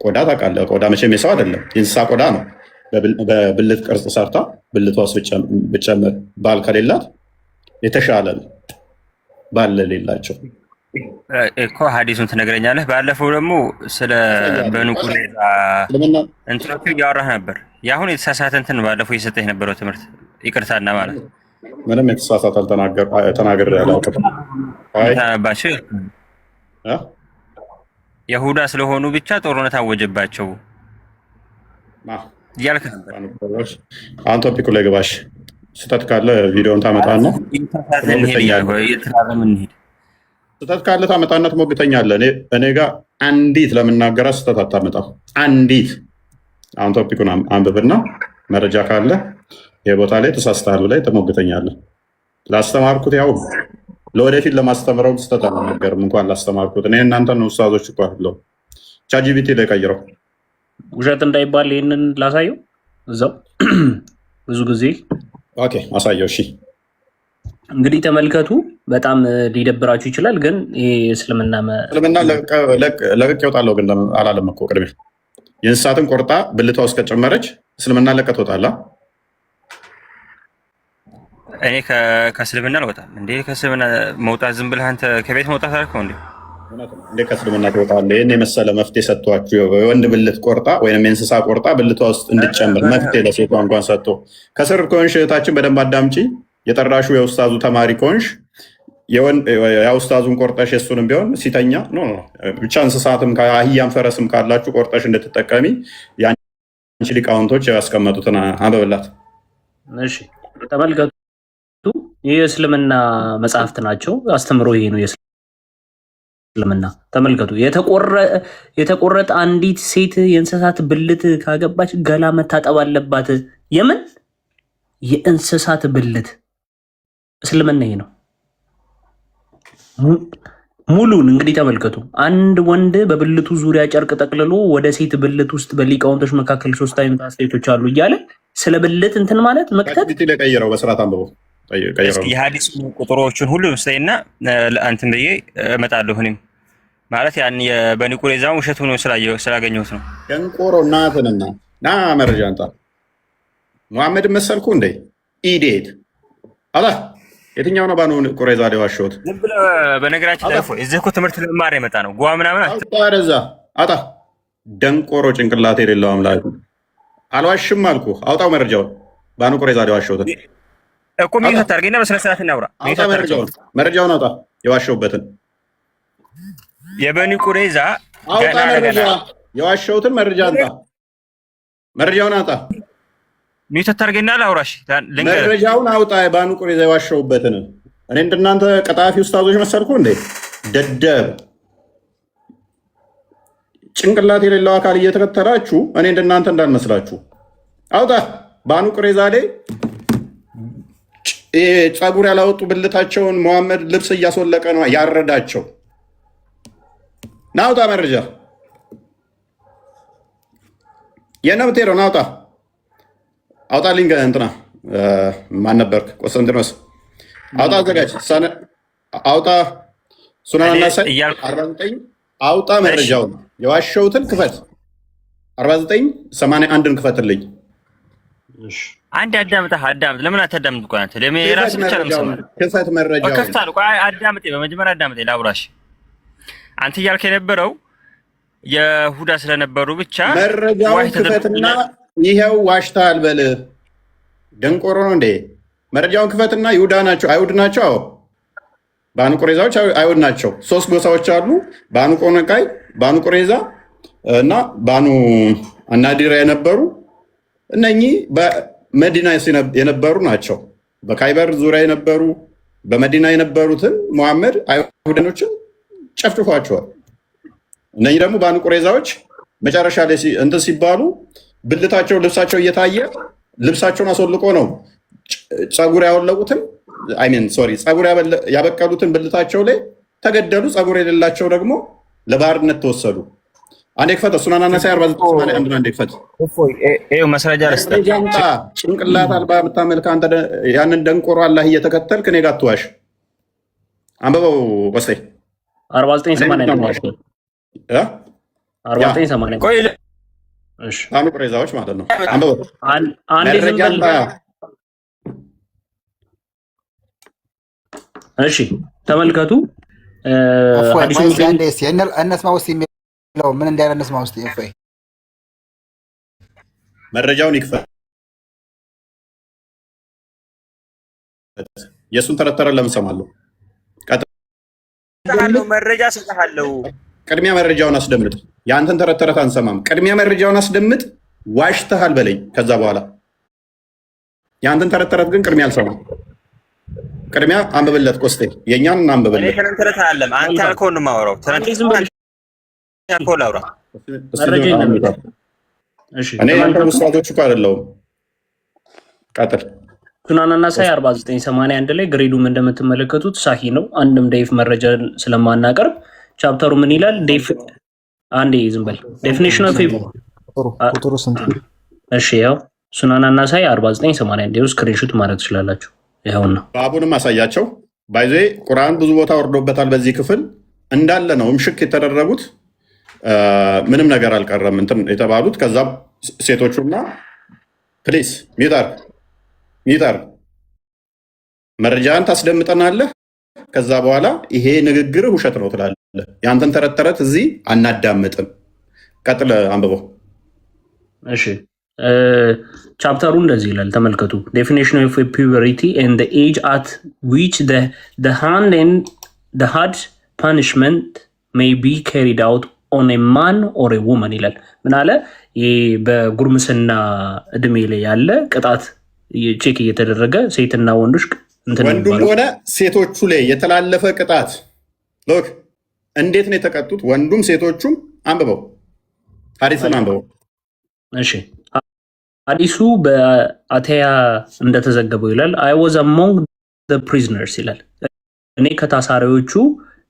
ቆዳ ታውቃለህ፣ ቆዳ መቼም የሰው አይደለም የእንስሳ ቆዳ ነው። በብልት ቅርጽ ሰርታ ብልቷ ውስጥ ብጨምር ባል ከሌላት የተሻለ ነው። ባል ለሌላቸው እኮ ሐዲሱን ትነግረኛለህ። ባለፈው ደግሞ ስለ በኑቁሬዛ እንትኖቹ እያወራህ ነበር። የአሁን የተሳሳተ እንትን ባለፈው እየሰጠህ የነበረው ትምህርት ይቅርታና ማለት ምንም የተሳሳተ ተናገር ያላውቅም። ባቸው የሁዳ ስለሆኑ ብቻ ጦርነት አወጀባቸው እያልክ ነበር። አሁን ቶፒኩ ላይ ግባሽ። ስህተት ካለ ቪዲዮን ታመጣና ስህተት ካለ ታመጣና ትሞግተኛለህ። እኔ ጋር አንዲት ለምናገራ ስህተት አታመጣም። አንዲት አሁን ቶፒኩን አንብብና መረጃ ካለ የቦታ ላይ ተሳስተሃል ብላይ ተሞግተኛለህ። ላስተማርኩት ያው ለወደፊት ለማስተምረውም ስህተት አልናገርም። እንኳን ላስተማርኩት እኔ እናንተን ውስታዞች እኮ አለው ቻጂቢቲ ላይ ቀይረው ውሸት እንዳይባል ይህንን ላሳየው እዛው ብዙ ጊዜ ኦኬ አሳየው። እሺ እንግዲህ ተመልከቱ። በጣም ሊደብራችሁ ይችላል፣ ግን ይሄ እስልምና ለቅቅ ይወጣለሁ ግን አላለም እኮ ቅድሜ የእንስሳትን ቆርጣ ብልቷ ውስጥ ከጨመረች እስልምና ለቀቅ ትወጣለህ። እኔ ከእስልምና አልወጣም እንዴ? ከእስልምና መውጣት ዝም ብለህ አንተ ከቤት መውጣት አልከው እንዴ? እንዴ ከእስልምና ትወጣለህ? ይህን የመሰለ መፍትሄ ሰጥቷችሁ የወንድ ብልት ቆርጣ ወይም የእንስሳ ቆርጣ ብልቷ ውስጥ እንድጨምር መፍትሄ ለሴቷ እንኳን ሰጥቶ ከስር ከሆንሽ እህታችን በደንብ አዳምጪ። የጠራሹ የውስታዙ ተማሪ ከሆንሽ የውስታዙን ቆርጠሽ የሱንም ቢሆን ሲተኛ ብቻ እንስሳትም አህያም ፈረስም ካላችሁ ቆርጠሽ እንድትጠቀሚ የአንቺ ሊቃውንቶች ያስቀመጡትን አንብብላት። እሺ ተመልከቱ። ይህ የእስልምና መጽሐፍት ናቸው። አስተምሮ ይሄ ነው የእስልምና። ተመልከቱ። የተቆረጠ አንዲት ሴት የእንስሳት ብልት ካገባች ገላ መታጠብ አለባት። የምን የእንስሳት ብልት? እስልምና ይሄ ነው። ሙሉን እንግዲህ ተመልከቱ። አንድ ወንድ በብልቱ ዙሪያ ጨርቅ ጠቅልሎ ወደ ሴት ብልት ውስጥ በሊቃውንቶች መካከል 3 አይነት አስተያየቶች አሉ እያለ ስለ ብልት እንትን ማለት መክተት ለቀይረው በስርዓት አንብበው ቀይረው የሐዲስ ቁጥሮችን ሁሉ ስጠይና አንተም በየ እመጣለሁ። እኔም ማለት ያን የበኒ ቁረይዛው ውሸት ሆኖ ስላገኘሁት ነው። ደንቆሮ እናትንና ና መረጃ አንጣ መሐመድ መሰልኩ እንዴ ኢዴት አላ የትኛው ነው ባኑ ቁረይዛ ላይ ዋሸሁት? ዝም ብለህ በነገራችን ላይ እዚህ እኮ ትምህርት ልማር የመጣ ነው። ጓ ምናምን አጣረዛ አጣ ደንቆሮ ጭንቅላት የሌለው አምላክ አልዋሽም አልኩ። አውጣው መረጃውን ባኑ ቁረይዛ ላይ ዋሸሁት እኮ ምን ታርገኝና በስነ ስርዓት እናውራ። መረጃውን አውጣ የዋሸሁበትን የበኒ ቁረይዛ አውጣ መረጃ የዋሸሁትን መረጃ አንጣ መረጃውን አውጣ። ሚውት ታርገኝና ላውራሽ መረጃውን አውጣ የባኑ ቁረይዛ የዋሸሁበትን። እኔ እንደናንተ ቀጣፊ ኡስታዞች መሰልኩ እንዴ? ደደብ ጭንቅላት የሌለው አካል እየተከተላችሁ እኔ እንደናንተ እንዳልመስላችሁ አውጣ። ባኑ ቁረይዛ ላይ ጸጉር ያላወጡ ብልታቸውን መሐመድ ልብስ እያስወለቀ ነው ያረዳቸው። ናውጣ መረጃ የነብቴሮ ናውጣ አውጣ ሊንገ እንትና ማን ነበርክ? ቆስጠንጢኖስ አውጣ አዘጋጅ አውጣ ሱናን አናሳይ 49 አውጣ መረጃውን የዋሸሁትን ክፈት 4981ን ክፈትልኝ። አንድ አዳምጥ። ለምን አታዳምጥ? ቆይ አንተ ለምን የራስህ ብቻ ነው የምሰማው? ክፈት መረጃውን ከፍታለሁ። ቆይ አዳምጥ፣ በመጀመሪያ አዳምጥ ላውራሽ። አንተ እያልክ የነበረው የሁዳ ስለነበሩ ብቻ መረጃውን ክፈትና ይሄው ዋሽታል በል። ደንቆሮ ነው እንዴ? መረጃውን ክፈትና ይሁዳ ናቸው አይሁድ ናቸው። አዎ ባኑ ቁረይዛዎች አይሁድ ናቸው። 3 ጎሳዎች አሉ። ባኑ ቆነቃይ፣ ባኑ ቁረይዛ እና ባኑ አናዲራ የነበሩ እነኚህ በመዲና የነበሩ ናቸው። በካይበር ዙሪያ የነበሩ በመዲና የነበሩትን መሐመድ አይሁዳኖችን ጨፍጭፏቸዋል። እነኚህ ደግሞ ባኑ ቁረይዛዎች መጨረሻ ላይ እንትን ሲባሉ ብልታቸው ልብሳቸው እየታየ ልብሳቸውን አስወልቆ ነው ጸጉር ያወለቁትን ጸጉር ያበቀሉትን ብልታቸው ላይ ተገደሉ። ጸጉር የሌላቸው ደግሞ ለባርነት ተወሰዱ። አንዴ ክፈት። ሱናን አናሳይ 4981 አንዴ ክፈት። ይኸው መስረጃ ረስተ ጭንቅላት አልባ የምታመልክ አንተ ያንን ደንቆሮ አላህ እየተከተልክ እኔ ጋር አትዋሽ። አንበበው ቆስጤ 4981 4980 ቆይ ባኑ ቁረይዛዎች ማለት ነው። አንበበው እሺ ተመልከቱ። እነስማ ውስጥ የሚለው ምን እንዳለ እነስማ ውስጥ ይፈይ መረጃውን ይክፈት። የእሱን ተረተረ ለምሰማለሁ መረጃ ሰጥሃለሁ። ቅድሚያ መረጃውን አስደምጥ። የአንተን ተረተረት አንሰማም። ቅድሚያ መረጃውን አስደምጥ። ዋሽተሃል በለኝ። ከዛ በኋላ የአንተን ተረተረት ግን ቅድሚያ አልሰማም። ቅድሚያ አንብብለት ቆስጤ፣ የእኛን አንብብለት። ተረተረት አለም አንተ ያልከውን ነው የማወራው። እኔ አንተ ውስጣቶች እኮ አይደለሁም። ቀጥል። ሱናን አናሳይ 4981 ላይ ግሬዱም እንደምትመለከቱት ሳሂ ነው። አንድም ዴፍ መረጃ ስለማናቀርብ ቻፕተሩ ምን ይላል? አንዴ ዝም በል። ዴፊኒሽን ኦፍ ቁጥሩ ስንት? እሺ ያው ሱናን አናሳይ 4981 ስክሪንሾት ማድረግ ትችላላችሁ። ይኸውና ባቡንም አሳያቸው። ባይዜ ቁርአን ብዙ ቦታ ወርዶበታል። በዚህ ክፍል እንዳለ ነው ምሽክ የተደረጉት። ምንም ነገር አልቀረም እንትን የተባሉት። ከዛ ሴቶቹና ፕሊስ ሚጠር መረጃን ታስደምጠናለህ። ከዛ በኋላ ይሄ ንግግር ውሸት ነው ትላለህ። የአንተን ተረት እዚህ አናዳምጥም። ቀጥለ አንብበው። እሺ ቻፕተሩ እንደዚህ ይላል፣ ተመልከቱ። ዴፊኒሽን ኦፍ ፒዩበሪቲ ኤንድ ዘ ኤጅ አት ዊች ዘ ሃንድ ኤንድ ዘ ሃርድ ፓኒሽመንት ሜይ ቢ ካሪድ አውት ኦን ኤ ማን ኦር ኤ ውመን ይላል። ምን አለ? በጉርምስና እድሜ ላይ ያለ ቅጣት ቼክ እየተደረገ ሴትና ወንዶች ወንዱም ሆነ ሴቶቹ ላይ የተላለፈ ቅጣት ሎክ እንዴት ነው የተቀጡት? ወንዱም ሴቶቹም። አንብበው፣ ሐዲስን አንብበው። እሺ ሐዲሱ በአቴያ እንደተዘገበው ይላል አይ ዋዝ አሞንግ ዘ ፕሪዝነርስ ይላል። እኔ ከታሳሪዎቹ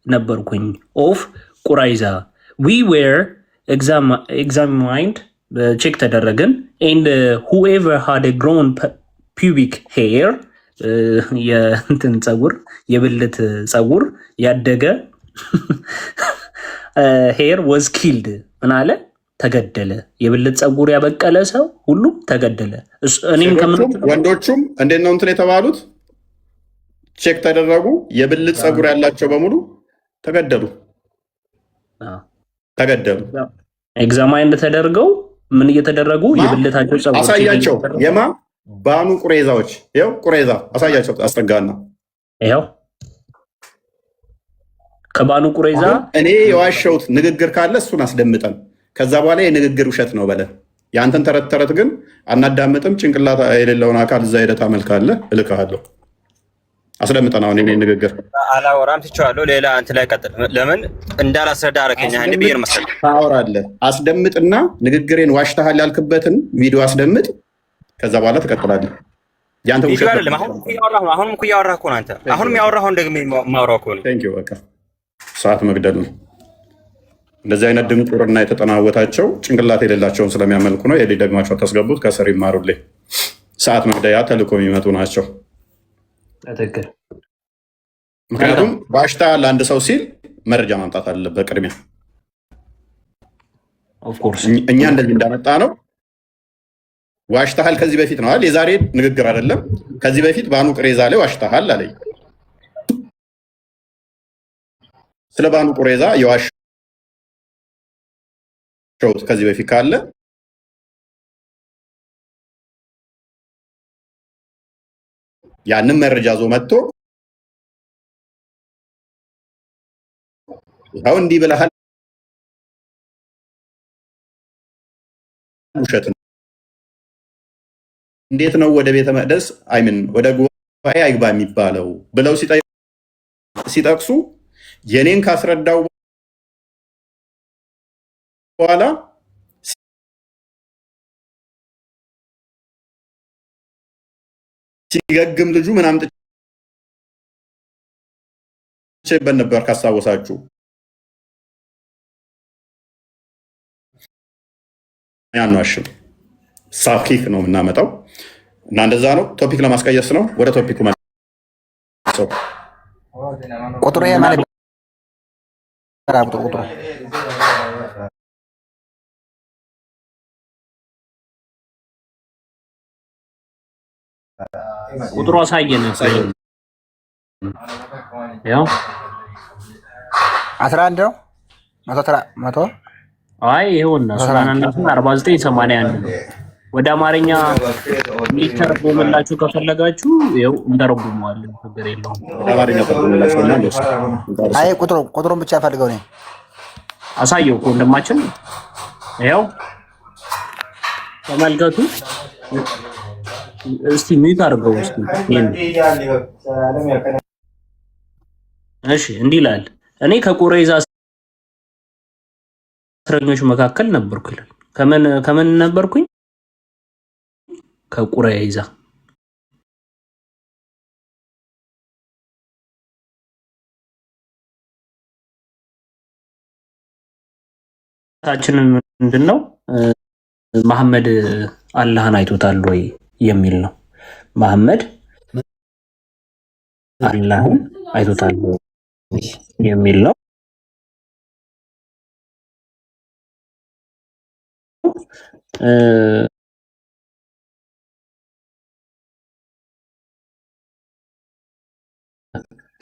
ነበርኩኝ። ኦፍ ቁራይዛ ዊ ዌር ኤግዛሚንድ ቼክ ተደረግን። ኤንድ ሁኤቨር ሃድ ግሮን ፒቢክ ሄር የእንትን ፀጉር የብልት ፀጉር ያደገ ሄር ወዝ ኪልድ ምን አለ ተገደለ። የብልት ፀጉር ያበቀለ ሰው ሁሉም ተገደለ። እኔም ወንዶቹም እንዴት ነው እንትን የተባሉት ቼክ ተደረጉ። የብልት ፀጉር ያላቸው በሙሉ ተገደሉ። ኤግዛማይን ተደርገው ምን እየተደረጉ የብልታቸው ፀጉር አሳያቸው። የማ ባኑ ቁሬዛዎች ይኸው ቁሬዛ አሳያቸው። አስጠጋና ይኸው ከባኑ ቁሬዛ እኔ የዋሸሁት ንግግር ካለ እሱን አስደምጠን ከዛ በኋላ የንግግር ውሸት ነው በለ። የአንተን ተረት ተረት ግን አናዳምጥም። ጭንቅላት የሌለውን አካል እዛ ሄደህ ታመልካለህ። እልክሃለሁ። አስደምጠን። አሁን የኔ ንግግር አላወራም ትቼዋለሁ። ሌላ አንተ ላይ ቀጥል። ለምን እንዳላስረዳ አረከኛ አንድ ብዬር መሰለህ ታወራለህ። አስደምጥና ንግግሬን ዋሽተሃል ያልክበትን ቪዲዮ አስደምጥ። ከዛ በኋላ ትቀጥላለህ። ያንተ ውሸት አይደለም። አሁንም እኮ እያወራህ እኮ ነው አንተ። አሁንም ያወራኸውን ደግሞ የማወራው እኮ ነው። ቴንኪው። በቃ ሰዓት መግደል ነው። እንደዚህ አይነት ድንቁርና የተጠናወታቸው ጭንቅላት የሌላቸውን ስለሚያመልኩ ነው። የዲ ደግማቸው ተስገቡት ከስር ይማሩልኝ። ሰዓት መግደያ ተልኮ የሚመጡ ናቸው። ምክንያቱም ባሽታ ለአንድ ሰው ሲል መረጃ ማምጣት አለበት ቅድሚያ። እኛ እንደዚህ እንዳመጣ ነው። ዋሽታሃል ከዚህ በፊት ነው አይደል? የዛሬ ንግግር አይደለም። ከዚህ በፊት ባኑ ቁሬዛ ላይ ዋሽታሃል አለኝ። ስለ ባኑ ቁሬዛ የዋሸሁት ከዚህ በፊት ካለ ያንን መረጃ ዞ መጥቶ ያው እንዲህ ብለሃል፣ ውሸት ነው። እንዴት ነው ወደ ቤተ መቅደስ አይምን ወደ ጉባኤ አይግባ የሚባለው ብለው ሲጠቅሱ የኔን ካስረዳው በኋላ ሲገግም ልጁ ምን አምጥቼበት ነበር ካስታወሳችሁ። ያንዋሽም ሳኪክ ነው የምናመጣው እና እንደዛ ነው። ቶፒክ ለማስቀየስ ነው። ወደ ቶፒኩ መልሰው ቁጥሩ ማለት ቁጥሩ አሳየን። ያው 11 ነው 100 አይ ይሁንና 4981 ነው። ወደ አማርኛ ሊተረጎምላችሁ ከፈለጋችሁ ይኸው እንተረጉመዋለን። ችግር የለውም። አማርኛ ተረጎምላችሁና አይ ቁጥሩን ብቻ ፈልገው ነው አሳየው እኮ ወንድማችን። ይኸው ተመልከቱ። እስቲ ሚዩት አድርገው እስቲ። እሺ እንዲህ ይላል። እኔ ከቁሬዛ እስረኞች መካከል ነበርኩ ይላል። ከምን ነበርኩኝ? ከቁሬዛ። ታችንን ምንድነው መሐመድ አላህን አይቶታል ወይ የሚል ነው። መሐመድ አላህን አይቶታል የሚል ነው።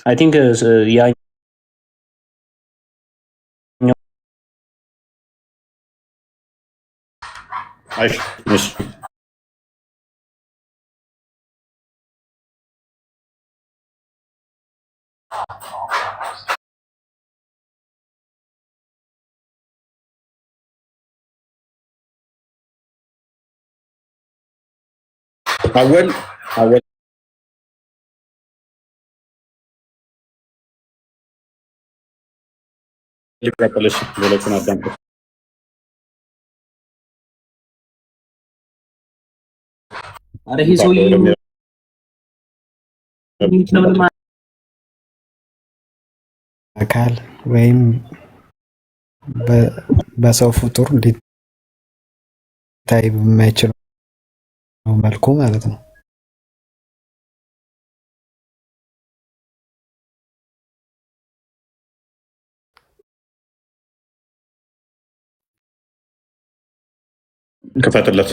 አይ ቲንክ ያ አወል ሊቀጥልሽ ሌሎችን አዳምጡ። አረ ይሄ ሰውዬ አካል ወይም በሰው ፍጡር ሊታይ በማይችል መልኩ ማለት ነው። ክፈትለት።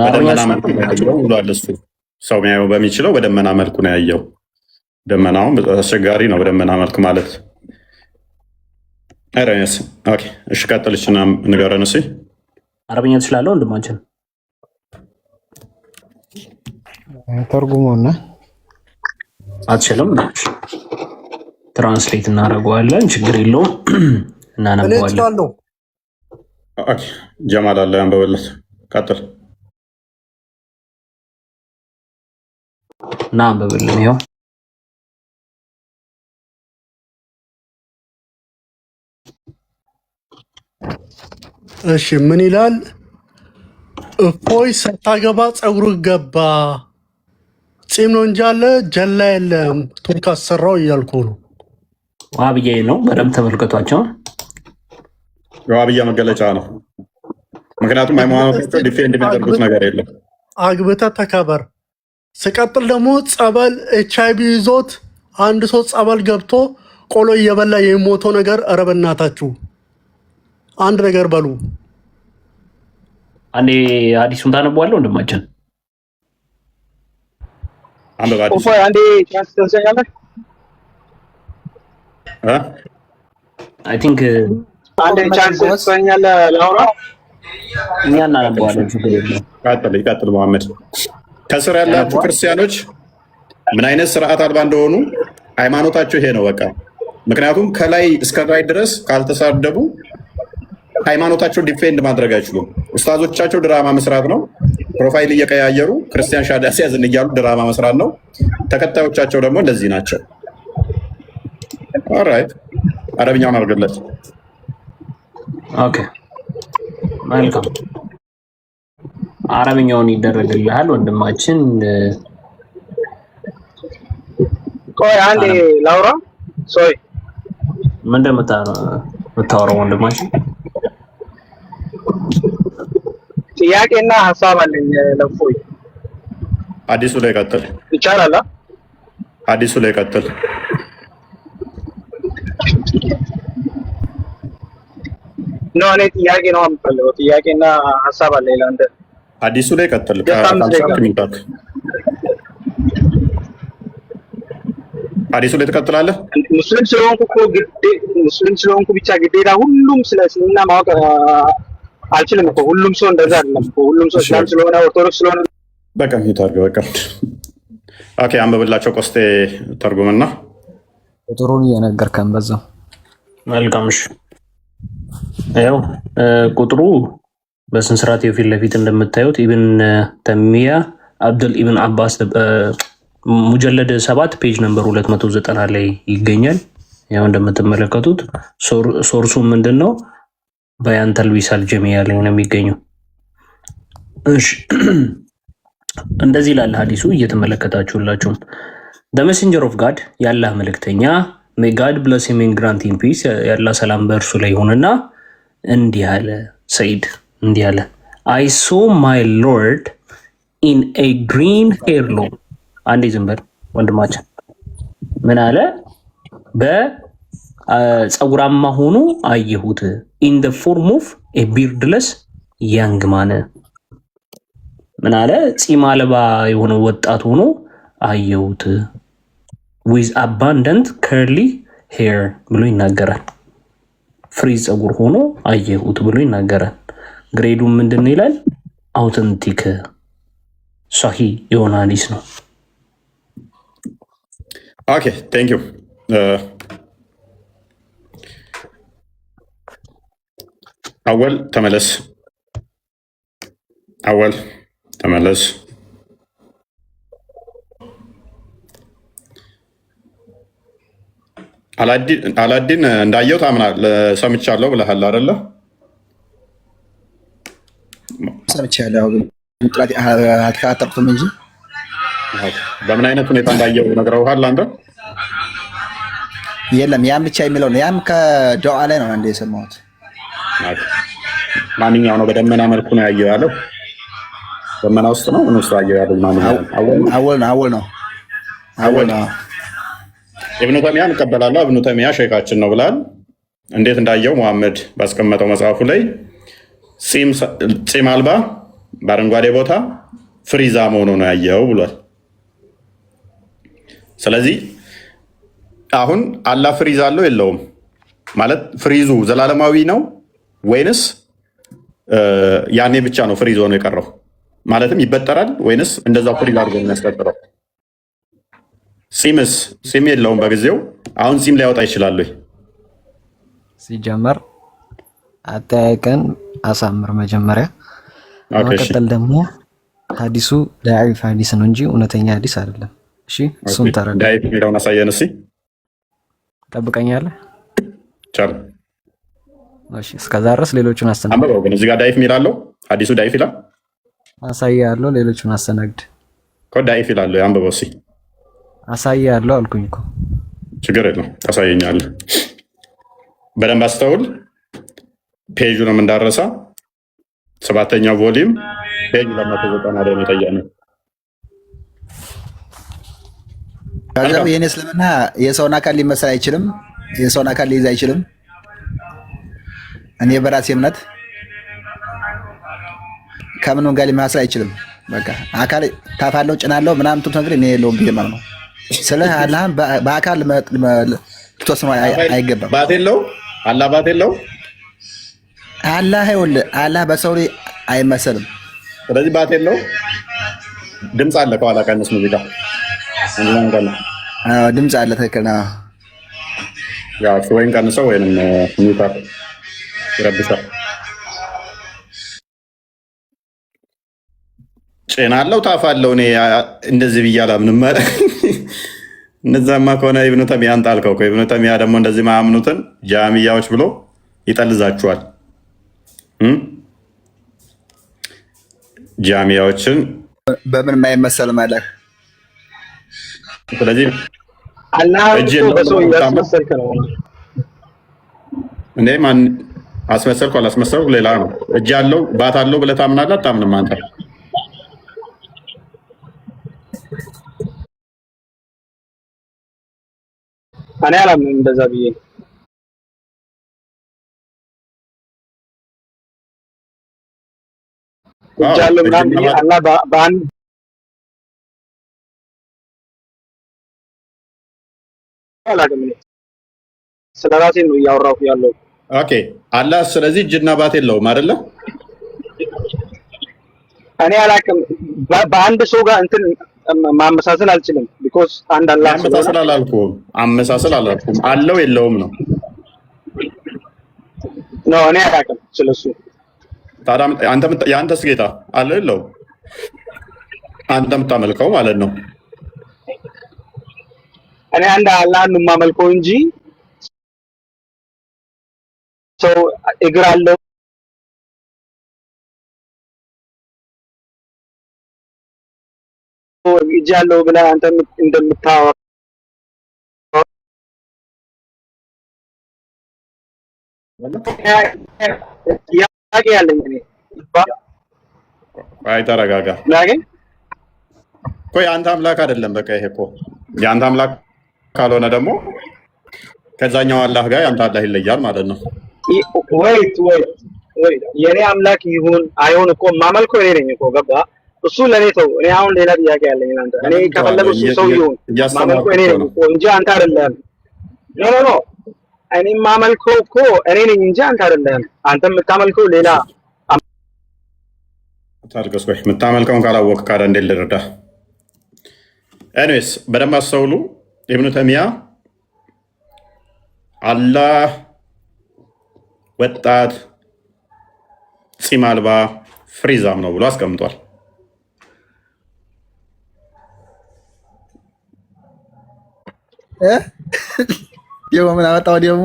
በደመና መልኩ ነው ያየው ብሏል እሱ። ሰው የሚያየው በሚችለው በደመና መልኩ ነው ያየው። ደመናውም አስቸጋሪ ነው በደመና መልክ ማለት። ረስ እሺ፣ ቀጥልችና ንገረን እስኪ። አረብኛ ትችላለህ ወንድማችን? ተርጉሞና አትችልም? ትራንስሌት እናደርገዋለን፣ ችግር የለውም፣ እናነበዋለን። ጀማል አለ ያንበበለት። ቀጥል እና አንብብልን። ይኸው እሺ ምን ይላል? እፎይ ሳታገባ ፀጉርህ ገባ፣ ፂም ነው እንጂ አለ ጀላ የለም ቱርክ አሰራው እያልኩ ነው። ዋብዬ ነው፣ በደንብ ተመልከቷቸው። የዋብያ መገለጫ ነው። ምክንያቱም ሃይማኖታቸው ዲፌንድ የሚያደርጉት ነገር የለም። አግብተህ ተከበር። ስቀጥል ደግሞ ጸበል HIV ይዞት አንድ ሰው ጸበል ገብቶ ቆሎ እየበላ የሚሞተው ነገር፣ ኧረ በእናታችሁ አንድ ነገር በሉ። አንዴ አዲሱን ታነበዋለህ ወንድማችን? አንዴ ቻንስ ትሰኛለህ? አይ ቲንክ አንዴ ቻንስ ትሰኛለህ ላውራ? እኛ እናነበዋለን። ችግር የለም። ይቀጥል መሐመድ። ከስር ያላችሁ ክርስቲያኖች ምን አይነት ስርዓት አልባ እንደሆኑ ሃይማኖታቸው ይሄ ነው በቃ። ምክንያቱም ከላይ እስከ ላይ ድረስ ካልተሳደቡ ሃይማኖታቸው ዲፌንድ ማድረግ አይችሉም። ኡስታዞቻቸው ድራማ መስራት ነው። ፕሮፋይል እየቀያየሩ ክርስቲያን ሻዳ ሲያዝን እያሉ ድራማ መስራት ነው። ተከታዮቻቸው ደግሞ እንደዚህ ናቸው። ኦራይት አረብኛውን አድርግለት። ኦኬ መልካም፣ አረብኛውን ይደረግልሃል ወንድማችን። ቆይ አንዴ ላውራ። ሶይ ምን እንደምታወራው ወንድማችን? ጥያቄና ሀሳብ አለኝ ለፎይ። አዲሱ ላይ ቀጥል ይቻላል? አዲሱ ላይ ቀጥል። ነው እኔ ጥያቄ ነው የምፈልገው። ጥያቄና ሀሳብ አለኝ ለአንተ። አዲሱ ላይ ቀጥል። አዲሱ ላይ ትቀጥላለህ። ሙስሊም ስለሆንኩ ብቻ ግዴታ ሁሉም ስለ እስልምና ማወቅ አልችልም እኮ። ሁሉም ሰው እንደዛ አይደለም እኮ። ሁሉም ሰው እስላም ስለሆነ ኦርቶዶክስ ስለሆነ በቃ ይታርገ በቃ። ኦኬ አንብብላቸው። ቆስጤ ተርጉምና ቁጥሩን እየነገርከን በዛው። መልካም እሺ። ያው ቁጥሩ በስነ ስርዓት የፊት ለፊት እንደምታዩት ኢብን ተሚያ አብዱል ኢብን አባስ ሙጀለድ 7 ፔጅ ነምበር 290 ላይ ይገኛል። ያው እንደምትመለከቱት ሶርሱ ምንድነው? በያን ተልቢሳል ጀሚያ ላይ ነው የሚገኘው። እሺ እንደዚህ ይላል ሐዲሱ እየተመለከታችሁላችሁ። the messenger of god ያላህ መልእክተኛ may god bless him and grant him peace ያላህ ሰላም በእርሱ ላይ ይሁንና እንዲህ አለ። ሰይድ እንዲህ አለ I saw my lord in a green hairloom። አንዴ ዝም በል ወንድማችን። ምን አለ? በፀጉራማ ሆኖ አየሁት። in the form of a beardless young man። ምን አለ? ፂም አልባ የሆነ ወጣት ሆኖ አየሁት። with abundant curly hair ብሎ ይናገራል። ፍሪዝ ፀጉር ሆኖ አየሁት ብሎ ይናገራል። ግሬዱ ምንድነው ይላል? አውተንቲክ ሷሂ የሆነ ሐዲስ ነው። ኦኬ ቴንክ ዩ። አወል ተመለስ። አወል ተመለስ። አላዲን እንዳየው ታምናለህ? ሰምቻለሁ ብለሃል አይደለ? ሰምቻለሁ። አልተከታተልኩም እንጂ በምን አይነት ሁኔታ እንዳየው ነግረውሃል አንተ? የለም ያም ብቻ የሚለው ነው። ያም ከዱዓ ላይ ነው እንደ የሰማሁት። ማንኛው ነው በደመና መልኩ ነው ያየው ያለው? ደመና ውስጥ ነው ምን ውስጥ ያየው ያለው? ማንኛው አወል ነው። ኢብኑ ተሚያን እቀበላለሁ። ኢብኑ ተሚያ ሼካችን ነው ብላል። እንዴት እንዳየው መሐመድ ባስቀመጠው መጽሐፉ ላይ ጺም አልባ በአረንጓዴ ቦታ ፍሪዛ መሆኑ ነው ያየው ብሏል። ስለዚህ አሁን አላህ ፍሪዝ አለው የለውም ማለት ፍሪዙ ዘላለማዊ ነው ወይንስ ያኔ ብቻ ነው ፍሪዝ ሆኖ የቀረው? ማለትም ይበጠራል ወይንስ እንደዛው ፍሪዝ አድርጎ የሚያስቀጥረው? ጺም የለውም በጊዜው። አሁን ጺም ሊያወጣ ይችላል ወይ? ሲጀመር አጠያየቀን አሳምር መጀመሪያ። በመቀጠል ደግሞ ሀዲሱ ዳዒፍ ሀዲስ ነው እንጂ እውነተኛ ሀዲስ አይደለም። እሺ እሱን ተረዳ። ዳዒፍ የሚለውን አሳየን እስኪ። ጠብቀኛለህ? ቻል። እሺ እስከዛ ድረስ ሌሎቹን አስተናግድ። አንበበው ግን እዚህ ጋር ዳዒፍ የሚል አለው። ሀዲሱ ዳዒፍ ይላል። አሳያለሁ፣ ሌሎቹን አስተናግድ እኮ። ዳዒፍ ይላል። አንበበው እስኪ። አሳያለሁ አልኩኝ እኮ። ችግር የለም ታሳየኛለህ። በደንብ አስተውል። ፔጁንም እንዳረሳ 7ኛው ቮሊዩም ፔጅ 290 ላይ ነው። ከዛም የኔ እስልምና የሰውን አካል ሊመስል አይችልም፣ የሰውን አካል ሊይዝ አይችልም። እኔ በራሴ እምነት ከምንም ጋር ሊመስል አይችልም። በቃ አካል ታፋለው ጭናለው ምናምን ትሉት ነገር እኔ የለውም ብዬ ማለት ነው። ስለ አላህን በአካል ልትወስነው አይገባም። ባት የለው አላህ ባት የለው። አላህ ይኸውልህ አላህ በሰው ላይ አይመሰልም። ስለዚህ ባት የለው። ድምፅ አለ ከኋላ ቀንስ ሙዚቃ ድምፅ አለ። ትክክል ነው። ወይም ቀንሰው ወይም ሚታ ይረብሻል። ጭና አለው ታፋ አለው። እኔ እንደዚህ ብዬ አላምንም። እነዛማ ከሆነ ኢብኑ ተሚያን ጣልከው እኮ። ኢብኑ ተሚያ ደግሞ እንደዚህ ማያምኑትን ጃሚያዎች ብሎ ይጠልዛችኋል። ጃሚያዎችን በምን የማይመሰል ማለት። ስለዚህ እኔ ማን አስመሰልኩ አላስመሰልኩ ሌላ ነው። እጅ አለው ባት አለው ብለህ ታምናለህ አታምንም አንተ? እኔ አላምንም እንደዛ ብዬ። እጅ አለው ምናምን ብዬ አላህ በአንድ አላውቅም። ስለ ራሴ ነው እያወራሁ ያለው። ኦኬ አላህ ስለዚህ እጅና ባት የለውም አይደለ? እኔ አላውቅም። በአንድ ሰው ጋር እንትን ማመሳሰል አልችልም። ቢኮዝ አንድ አላህ ማመሳሰል አላልኩም። አመሳሰል አላልኩም። አለው የለውም ነው። እኔ አላውቅም ስለሱ። ታዲያ የአንተስ ጌታ አለው የለውም? አንተ የምታመልከው ማለት ነው። እኔ አንድ አላህን ነው የማመልከው እንጂ ሰው እግር አለው እጅ አለው ብለህ አንተ እንደምታወራው ጥያቄ ያለኝ እኔ። አይ ተረጋጋ እኮ የአንተ አምላክ አይደለም። በቃ ይሄ እኮ የአንተ አምላክ ካልሆነ ደግሞ ከዛኛው አላህ ጋር የአንተ አላህ ይለያል ማለት ነው። ወይት የኔ አምላክ ይሁን አይሁን እኮ የማመልከው እኔ ነኝ እኮ ገባ? እሱ ለኔ ተው። እኔ አሁን ሌላ ጥያቄ ያለኝ አንተ እኔ ከፈለገ እሱ ሰው ይሁን የማመልከው እኔ ነኝ እኮ እንጂ አንተ አይደለም። ኖ እኔ የማመልከው እኮ እኔ ነኝ እንጂ አንተ አይደለም። አንተ የምታመልከው ሌላ ታርገስ ወይ የምታመልከውን ካላወቅህ ካዳ እንዴት ልረዳ? ኤኒዌይስ በደንብ አስተውሉ። ኢብኑ ተሚያ አላህ ወጣት ጺም አልባ ፍሪዛም ነው ብሎ አስቀምጧል። ደግሞ ምን አመጣው? ደግሞ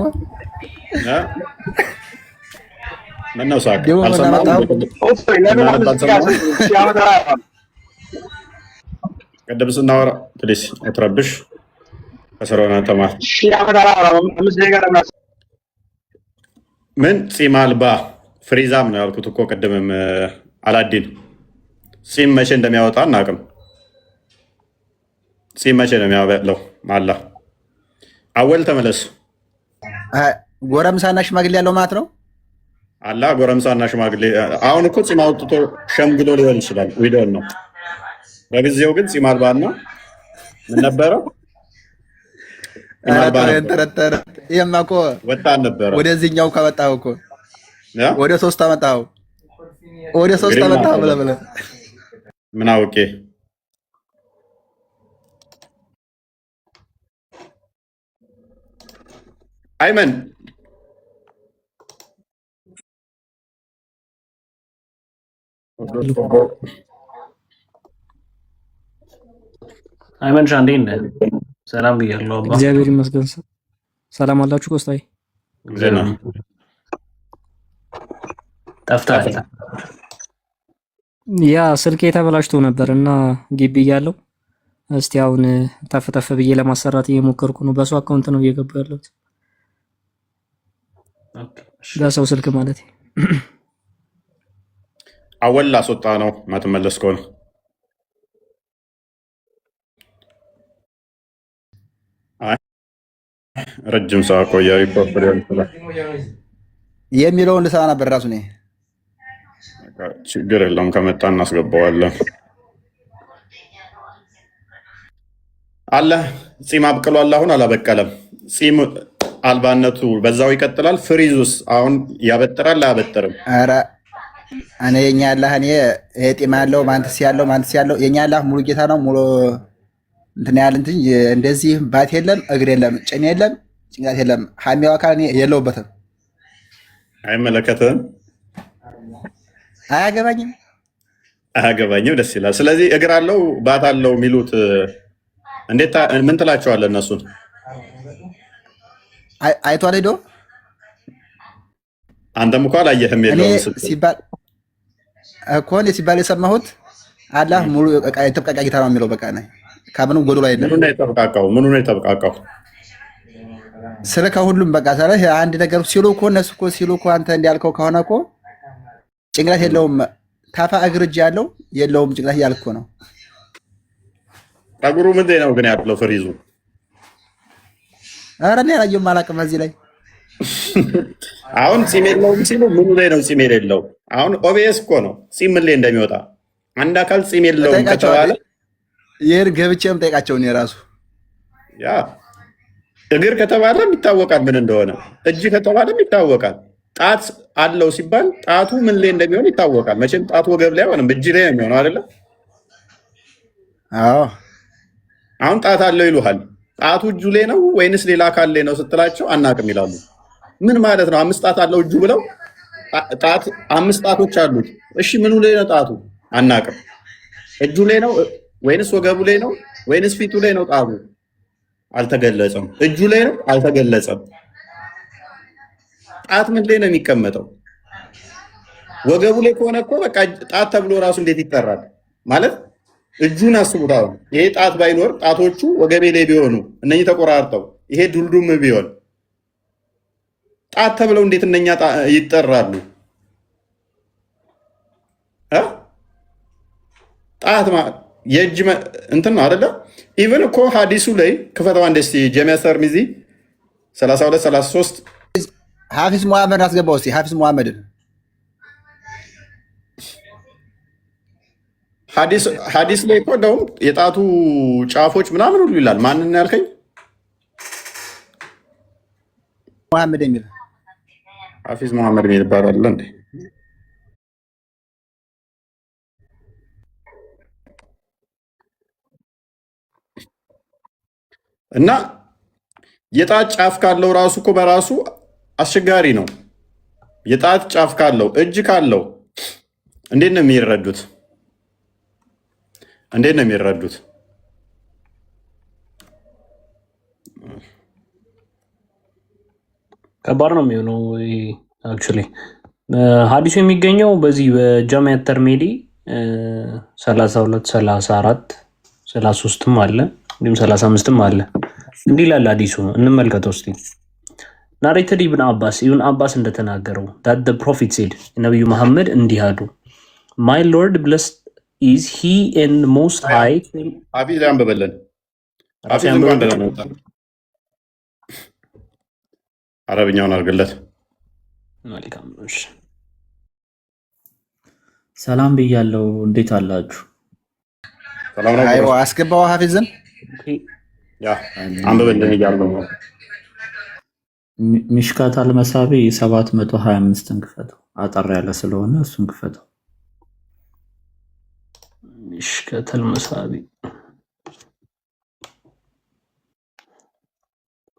ምነው ሳቅ? ቅድም ስናወራ ፕሊስ አትረብሽ። ከስራውና ተማር። ምን ጺም አልባ ፍሪዛም ነው ያልኩት እኮ ቅድምም። አላዲን ጺም መቼ እንደሚያወጣ አናውቅም። ጺም መቼ ነው የሚያበለው? አላህ አወል ተመለስ። ጎረምሳና ሽማግሌ ያለው ማለት ነው። አላ ጎረምሳና ሽማግሌ አሁን እኮ ጺም አውጥቶ ሸምግሎ ሊሆን ይችላል። ዊዶን ነው። በጊዜው ግን ጺም አልባና ምን ነበረ? ተረተረ ይሄማ እኮ ወጣን ነበረ። ወደዚህኛው ከመጣው እኮ ወደ 3 አመጣው ወደ 3 አመጣው ብለህ ምን አውቄ አይመን አይመን ሻንዴ እንደ ሰላም ብያለሁ። አባ እግዚአብሔር ይመስገን። ሰላም አላችሁ? ኮስታይ ዜና ጠፍተሃል። ያ ስልኬ ተበላሽቶ ነበር እና ግቢ እያለሁ እስቲ አሁን ተፈተፈ ብዬ ለማሰራት እየሞከርኩ ነው። በሰው አካውንት ነው እየገቡ ያለሁት፣ በሰው ስልክ ማለት አወል አስወጣ ነው ማትመለስ ከሆነ ረጅም ሰዓት ቆያ ሪፖርት ሊሆን ይችላል የሚለውን ልሰማ ነበር ራሱ ነው። ችግር የለውም ከመጣ እናስገባዋለን። አለ ጺም አብቅሏል። አሁን አላበቀለም። ጺም አልባነቱ በዛው ይቀጥላል። ፍሪዙስ አሁን ያበጥራል አያበጥርም? ኧረ እኔ የኛ ያላህ እኔ ጢም ያለው ማንተስ ያለው የኛ ያላህ ሙሉ ጌታ ነው። ሙሉ እንትን ያለ እንትን እንደዚህ ባት የለም፣ እግር የለም፣ ጭን የለም፣ ጭንቅላት የለም። ሐሚያው አካል እኔ የለውበትም። አይመለከትህም? አያገባኝም። ደስ ይላል። ስለዚህ እግር አለው ባት አለው የሚሉት እንዴት ምን ትላቸዋለህ? እነሱን አይቷል ሄዶ አንተም እኮ አላየህም የለውም ሲባል እኮ እኔ ሲባል የሰማሁት አላህ ሙሉ የተብቃቃ ጌታ ነው የሚለው። በቃ ነኝ ከምንም ጎዶሎ አይደለም። ምኑ ነው የተብቃቃው? ስለ ከሁሉም በቃ ሰለ አንድ ነገር ሲሉ እኮ እነሱ እኮ ሲሉ እኮ አንተ እንዲያልከው ከሆነ እኮ ጭንቅላት የለውም ታፋ እግር እጅ ያለው የለውም ጭንቅላት እያልክ ነው። ጠጉሩ ምንድን ነው ግን ያለው ፍሪዙ? ኧረ እኔ አላየሁም አላውቅም። እዚህ ላይ አሁን ጺም የለውም ሲሉ ምኑ ላይ ነው ጺም የሌለው? አሁን ኦቢኤስ እኮ ነው ጺም ምን ላይ እንደሚወጣ አንድ አካል ጺም የለውም ከተባለ ይሄን ገብቼም ጠይቃቸውን የራሱ ያ እግር ከተባለም ይታወቃል ምን እንደሆነ። እጅ ከተባለም ይታወቃል። ጣት አለው ሲባል ጣቱ ምን ላይ እንደሚሆን ይታወቃል። መቼም ጣቱ ወገብ ላይ አይሆንም እጅ ላይ ነው የሚሆነው አይደለ? አዎ። አሁን ጣት አለው ይሉሃል። ጣቱ እጁ ላይ ነው ወይንስ ሌላ አካል ላይ ነው ስትላቸው አናቅም ይላሉ። ምን ማለት ነው? 5 ጣት አለው እጁ ብለው ጣት 5 ጣቶች አሉት። እሺ ምኑ ላይ ነው ጣቱ? አናቅም። እጁ ላይ ነው ወይንስ ወገቡ ላይ ነው ወይንስ ፊቱ ላይ ነው ጣቱ? አልተገለጸም። እጁ ላይ ነው አልተገለጸም። ጣት ምን ላይ ነው የሚቀመጠው? ወገቡ ላይ ከሆነ እኮ በቃ ጣት ተብሎ ራሱ እንዴት ይጠራል? ማለት እጁን አስቡት። አሁን ይሄ ጣት ባይኖር ጣቶቹ ወገቤ ላይ ቢሆኑ እነኚህ ተቆራርጠው ይሄ ዱልዱም ቢሆን ጣት ተብለው እንዴት እነኛ ይጠራሉ? ጣት የእጅ እንትን ነው አይደለ? ኢቨን እኮ ሀዲሱ ላይ ክፈተው አንድ እስቲ ጀሚያሰር ሚዚ 32 33 ሐፊዝ ሙሐመድ አስገባው እስቲ ሐፊዝ ሙሐመድን ሀዲስ ላይ እኮ እንደውም የጣቱ ጫፎች ምናምን ሁሉ ይላል። ማንን ያልከኝ? ሙሐመድ የሚል ሐፊዝ ሙሐመድ የሚል ይባላል እንዴ? እና የጣት ጫፍ ካለው ራሱ እኮ በራሱ አስቸጋሪ ነው። የጣት ጫፍ ካለው እጅ ካለው እንዴት ነው የሚረዱት? እንዴት ነው የሚረዱት? ከባድ ነው የሚሆነው። አክቹዋሊ ሀዲሱ የሚገኘው በዚህ በጃሚዓ ተርሚዚ 32 34 33ም አለ እንዲሁም 35ም አለ። እንዲህ ይላል ሀዲሱ፣ እንመልከተው እስቲ። ናሬትድ ኢብን አባስ እንደተናገረው that the prophet said ነብዩ መሐመድ እንዲህ አሉ my lord blessed is he in most high ሐፊዝ አንበበለን አረብኛውን አድርግለት። መልካም ነው። እሺ ሰላም ብያለሁ። እንዴት አላችሁ? ሰላም ነው። አይዋ አስገባው ሐፊዝን ያ አንብብልን እያሉ ነው። ሚሽካት አልመሳቢ 725ን ክፈተው። አጠር ያለ ስለሆነ እሱን ክፈተው። ሚሽካት አልመሳቢ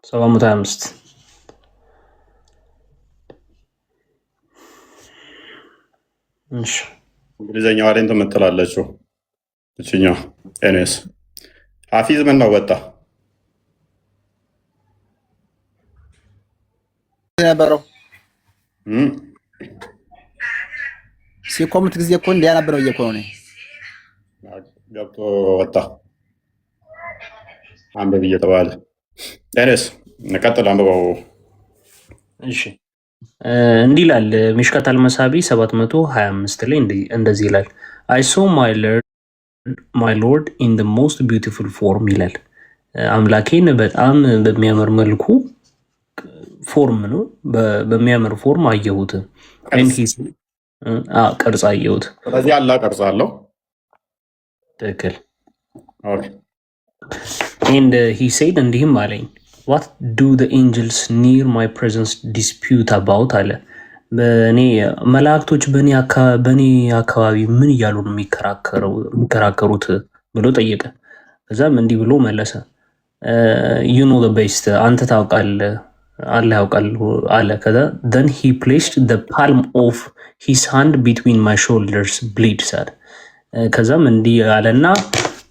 725 እሺ እንግሊዘኛዋ ላይ እንትን የምትላለችው እችኛው ኤንኤስ ሐፊዝ ምን ነው ወጣ ነበረው ሲኮምት ጊዜ እኮ እንዲያነብ ነው እየኮነ ነው ገብቶ ወጣ አንብብ እየተባለ ኤንኤስ እንቀጥል። አንብበው። እሺ እንዲህ ይላል ሚሽካት አልመሳቢ 725 ላይ እንደዚህ ይላል I saw my lord in the most beautiful form ይላል። አምላኬን በጣም በሚያምር መልኩ ፎርም ነው በሚያምር ፎርም አየሁት። ቅርጽ አየሁት። ስለዚህ አላ ቅርጽ አለው። ትክክል። and he said እንዲህም አለኝ what do the angels near my presence dispute about አለ። በእኔ መላእክቶች በእኔ አካባቢ ምን እያሉ ነው የሚከራከሩት ብሎ ጠየቀ። ከዛም እንዲህ ብሎ መለሰ you know the best አንተ ታውቃለህ አላህ ያውቃል አለ። ከዛ then he placed the palm of his hand between my shoulders bleeds አለ። ከዛም እንዲህ አለና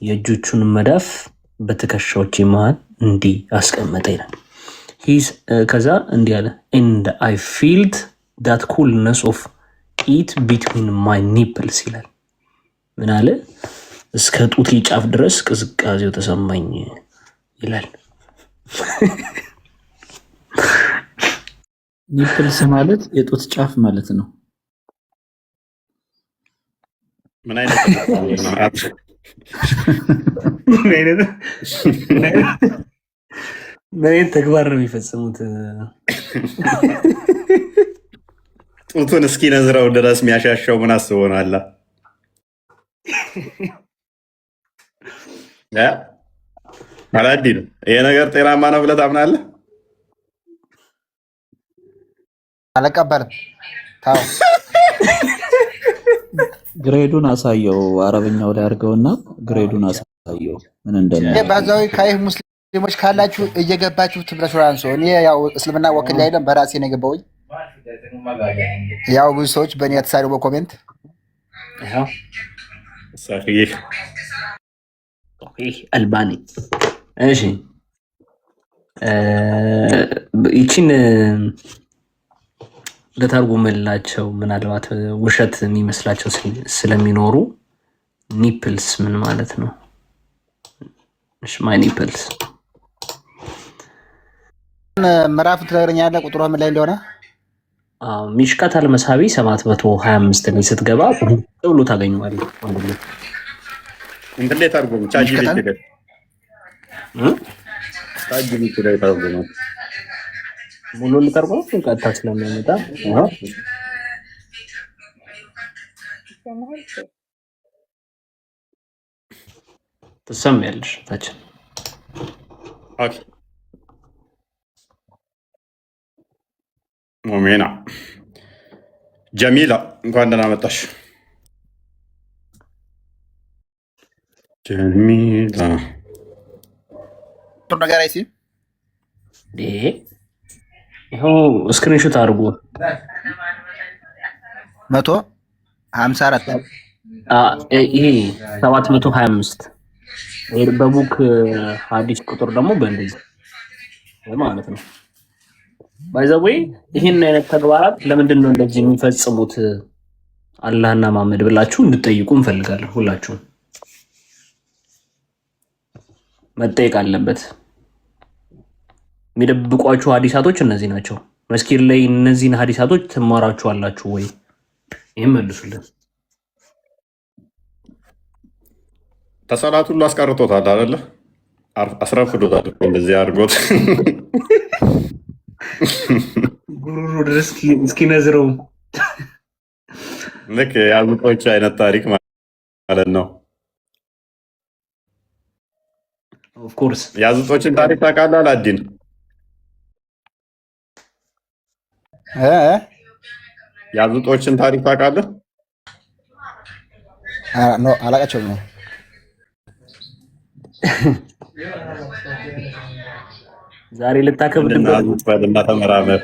የእጆቹን መዳፍ በትከሻዎቼ መሃል እንዲህ አስቀመጠ ይላል። ከዛ እንዲህ አለ and I felt that coolness of it between my nipples ይላል። ምን አለ? እስከ ጡቴ ጫፍ ድረስ ቅዝቃዜው ተሰማኝ ይላል። ኒፕልስ ማለት የጡት ጫፍ ማለት ነው። ምን አይነት ተግባር ነው የሚፈጽሙት? ጡቱን እስኪ ነዝረው ድረስ የሚያሻሻው ምን አስበው ነው? አላ አላዲን ይሄ ነገር ጤናማ ነው ብለህ ታምናለህ? አልቀበልም። ታው ግሬዱን አሳየው። አረብኛው ላይ አድርገውና ግሬዱን አሳየው ምን እንደነ ባዛዊ ካይህ ሙስሊሞች ካላችሁ እየገባችሁ ትብረሱ አንሶ እኔ ያው እስልምና ወክል አይደለም በራሴ ነው የገባውኝ። ያው ብዙ ሰዎች በእኔ ተሳዱ በኮሜንት ሰፊህ አልባኒ እሺ ይቺን ለተርጉምላቸው ምናልባት ውሸት የሚመስላቸው ስለሚኖሩ ኒፕልስ ምን ማለት ነው? እሺ ማይ ኒፕልስ ምዕራፍ ትነግረኛለህ ቁጥሩ ምን ላይ እንደሆነ? ሚሽካት አልመሳቢ 725 ላይ ስትገባ ብሎ ታገኘዋለህ ማለት ነው። እንዴት ተርጉም ቻጂቢቲ ላይ ተርጉም ሙሉ ልተርጉም ቀጥታ ስለሚያመጣ ትሰሚያለሽ ታች ኦኬ ሙሚና ጀሚላ እንኳን ደህና መጣሽ። ጀሚላ ጥሩ ነገር አይሲ ይኸው ስክሪንሾት አድርጎ 154 ይሄ 725 በቡክ ሀዲስ ቁጥር ደግሞ በእንደዚህ ማለት ነው። ባይ ዘ ዌይ ይህን አይነት ተግባራት ለምንድን ነው እንደዚህ የሚፈጽሙት አላህና መሐመድ ብላችሁ እንድጠይቁ እንፈልጋለን። ሁላችሁም መጠየቅ አለበት። የሚደብቋችሁ ሀዲሳቶች እነዚህ ናቸው። መስኪን ላይ እነዚህን ሀዲሳቶች ትማራችኋላችሁ ወይ? ይህም መልሱልን። ተሰላት ሁሉ አስቀርቶታል አይደለ? አስረፍዶታል እንደዚህ አድርጎት ጉሮሮ ድረስ እስኪነዝረው ልክ የአዙጦች አይነት ታሪክ ማለት ነው። ኦፍኮርስ የአዙጦችን ታሪክ ታውቃለህ አላዲን? የአዙጦችን ታሪክ ታውቃለህ? አላውቃቸውም ነው። ዛሬ ልታከብድ እና ተመራመር።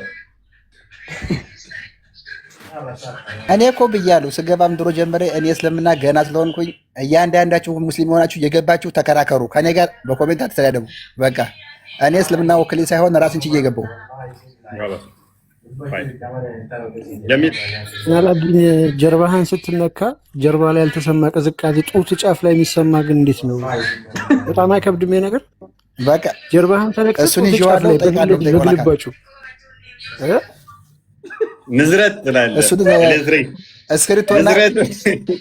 እኔ እኮ ብያለሁ ስገባም ድሮ ጀምሬ እኔ እስልምና ገና ስለሆንኩኝ እያንዳንዳችሁ ሙስሊም የሆናችሁ የገባችሁ ተከራከሩ፣ ከኔ ጋር በኮሜንት አትተዳደቡ። በቃ እኔ እስልምና ወክሌ ሳይሆን ራስን ችዬ ገባሁ። ያላግኝ ጀርባህን ስትነካ ጀርባ ላይ ያልተሰማ ቅዝቃዜ ጡት ጫፍ ላይ የሚሰማ ግን እንዴት ነው? በጣም አይከብድም ነገር? በቃ ጀርባህን ተነክቶ እሱን ይዤዋለሁ። በግልባችሁ ንዝረት ትላለህ።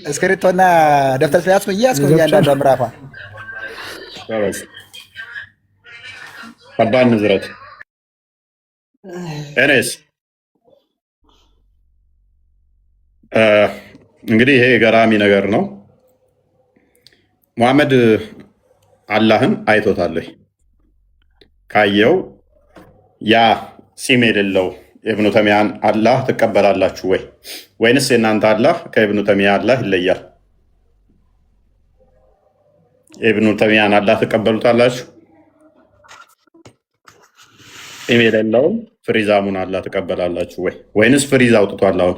እስክሪብቶና ደብተር ስለያዝኩ እያዝኩ እያንዳንዷ ምዕራፏ ከባድ ንዝረት። እኔስ እንግዲህ ይሄ ገራሚ ነገር ነው። ሙሐመድ አላህን አይቶታል። ካየው ያ ሲም የሌለው የኢብኑ ተይሚያን አላህ ትቀበላላችሁ ወይ? ወይንስ የእናንተ አላህ ከኢብኑ ተይሚያ አላህ ይለያል? የኢብኑ ተይሚያን አላህ ትቀበሉታላችሁ? ሲም የሌለውን ፍሪዛሙን አላህ ትቀበላላችሁ ወይ? ወይንስ ፍሪዝ አውጥቷል? አሁን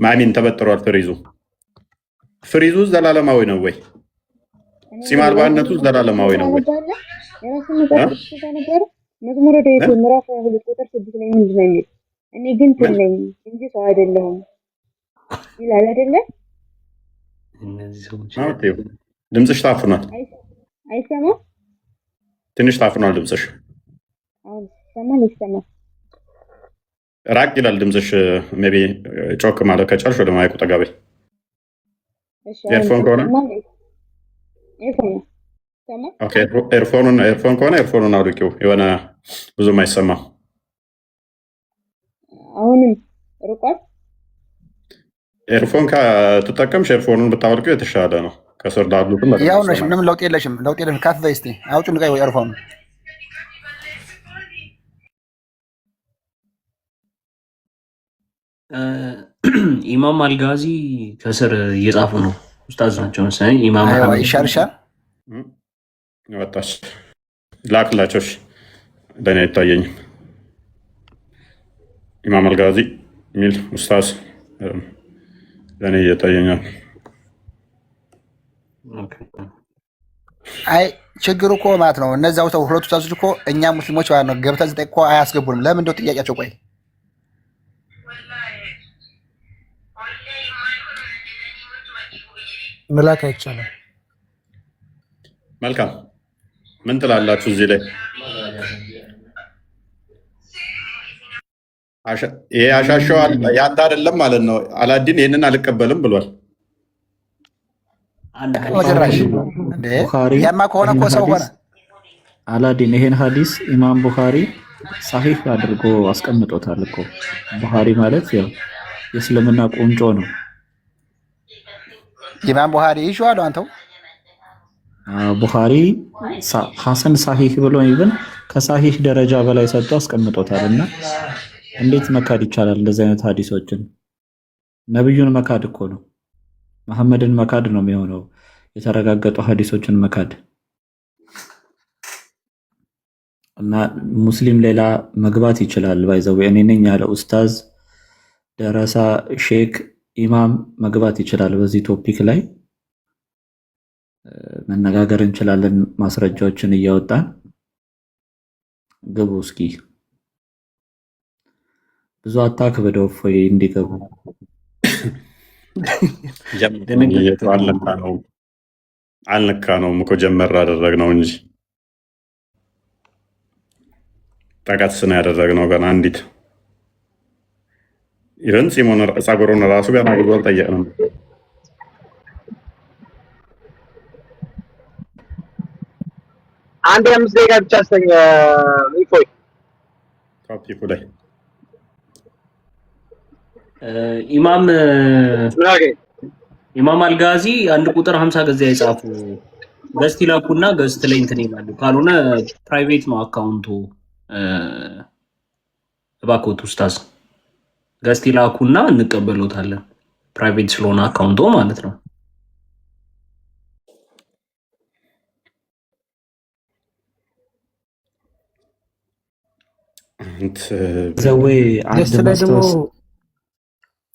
ማሚን ተበጥሯል ፍሪዙ። ፍሪዙ ዘላለማዊ ነው ወይ? ሲም አልባነቱ ዘላለማዊ ነው ወይ? መዝሙረ ዳዊት ምዕራፍ 2 ቁጥር 6 ላይ ምንድን ነው የሚል? እኔ ግን ትል ነኝ እንጂ ሰው አይደለሁም ይላል አይደለ? ድምፅሽ ታፍኗል። አይሰማም? ትንሽ ታፍኗል ድምፅሽ። አሁን ይሰማል? ይሰማል። ራቅ ይላል ድምፅሽ። ሜይ ቢ ጮክ ማለት ከቻልሽ ወደ ማይኩ ጠጋ በይ። ኤርፎን ከሆነ ኤርፎን ከሆነ ኤርፎኑን አውልቂው። የሆነ ብዙም አይሰማም። አሁንም ርቋል። ኤርፎን ከተጠቀምሽ ኤርፎኑን ብታወልቂው የተሻለ ነው። ከስር ላሉትም ያው ነሽ። ምንም ለውጥ የለሽም። ለውጥ የለሽም። ካፍ በይ እስኪ አውጪው። ንቃይ ወይ ኤርፎኑ ኢማም አልጋዚ ከስር እየጻፉ ነው። ኡስታዝ ናቸው መሰለኝ። ኢማም ይሻልሻል። ወጣች ላክላቸው። ለእኔ አይታየኝም። ኢማም አልጋዚ የሚል ኡስታዝ ለእኔ እየታየኛል። አይ ችግሩ እኮ ማለት ነው እነዚያው ሰው ሁለቱ ኡስታዞች እኮ እኛ ሙስሊሞች ማለት ነው ገብተን ስጠይቅ እኮ አያስገቡንም። ለምን እንደው ጥያቄያቸው ቆይ መላክ አይቻልም። መልካም ምን ትላላችሁ እዚህ ላይ? ይሄ አሻሻው ያንተ አይደለም ማለት ነው። አላዲን ይህንን አልቀበልም ብሏል። ያማ ከሆነ እኮ ሰው ሆነ። አላዲን ይሄን ሀዲስ ኢማም ቡኻሪ ሳሂህ አድርጎ አስቀምጦታል እኮ። ቡኻሪ ማለት ያው የእስልምና ቁንጮ ነው። ኢማም ቡኻሪ ይዟል። አንተው ቡኻሪ ሐሰን ሳሂህ ብሎ ይብን ከሳሂህ ደረጃ በላይ ሰጥቶ አስቀምጦታልና እንዴት መካድ ይቻላል? እንደዚህ አይነት ሐዲሶችን ነብዩን መካድ እኮ ነው። መሐመድን መካድ ነው የሚሆነው። የተረጋገጡ ሐዲሶችን መካድ እና ሙስሊም ሌላ መግባት ይችላል። ባይዘው እኔ ነኝ ያለ ኡስታዝ፣ ደረሳ፣ ሼክ፣ ኢማም መግባት ይችላል። በዚህ ቶፒክ ላይ መነጋገር እንችላለን። ማስረጃዎችን እያወጣን ግቡ። እስኪ ብዙ አታክ በደው ወይ እንዲገቡ አልነካ ነው እኮ ጀመር አደረግነው እንጂ ጠቃት ስነ ያደረግነው ገና አንዲት ይህን ፂሙን ጸጉሩን ራሱ ገና ብዙ አልጠየቅንም። አንድ 5 ደቂቃ ብቻ አስተኛ ይቆይ። ቶፒኩ ላይ ኢማም አልጋዚ አንድ ቁጥር 50 ጊዜ አይጻፉ ገስት ይላኩና ገስት ላይ እንትን ይላሉ። ካልሆነ ፕራይቬት ነው አካውንቱ። እባክዎት ኡስታዝ ገስት ይላኩና እንቀበሉታለን። ፕራይቬት ስለሆነ አካውንቱ ማለት ነው።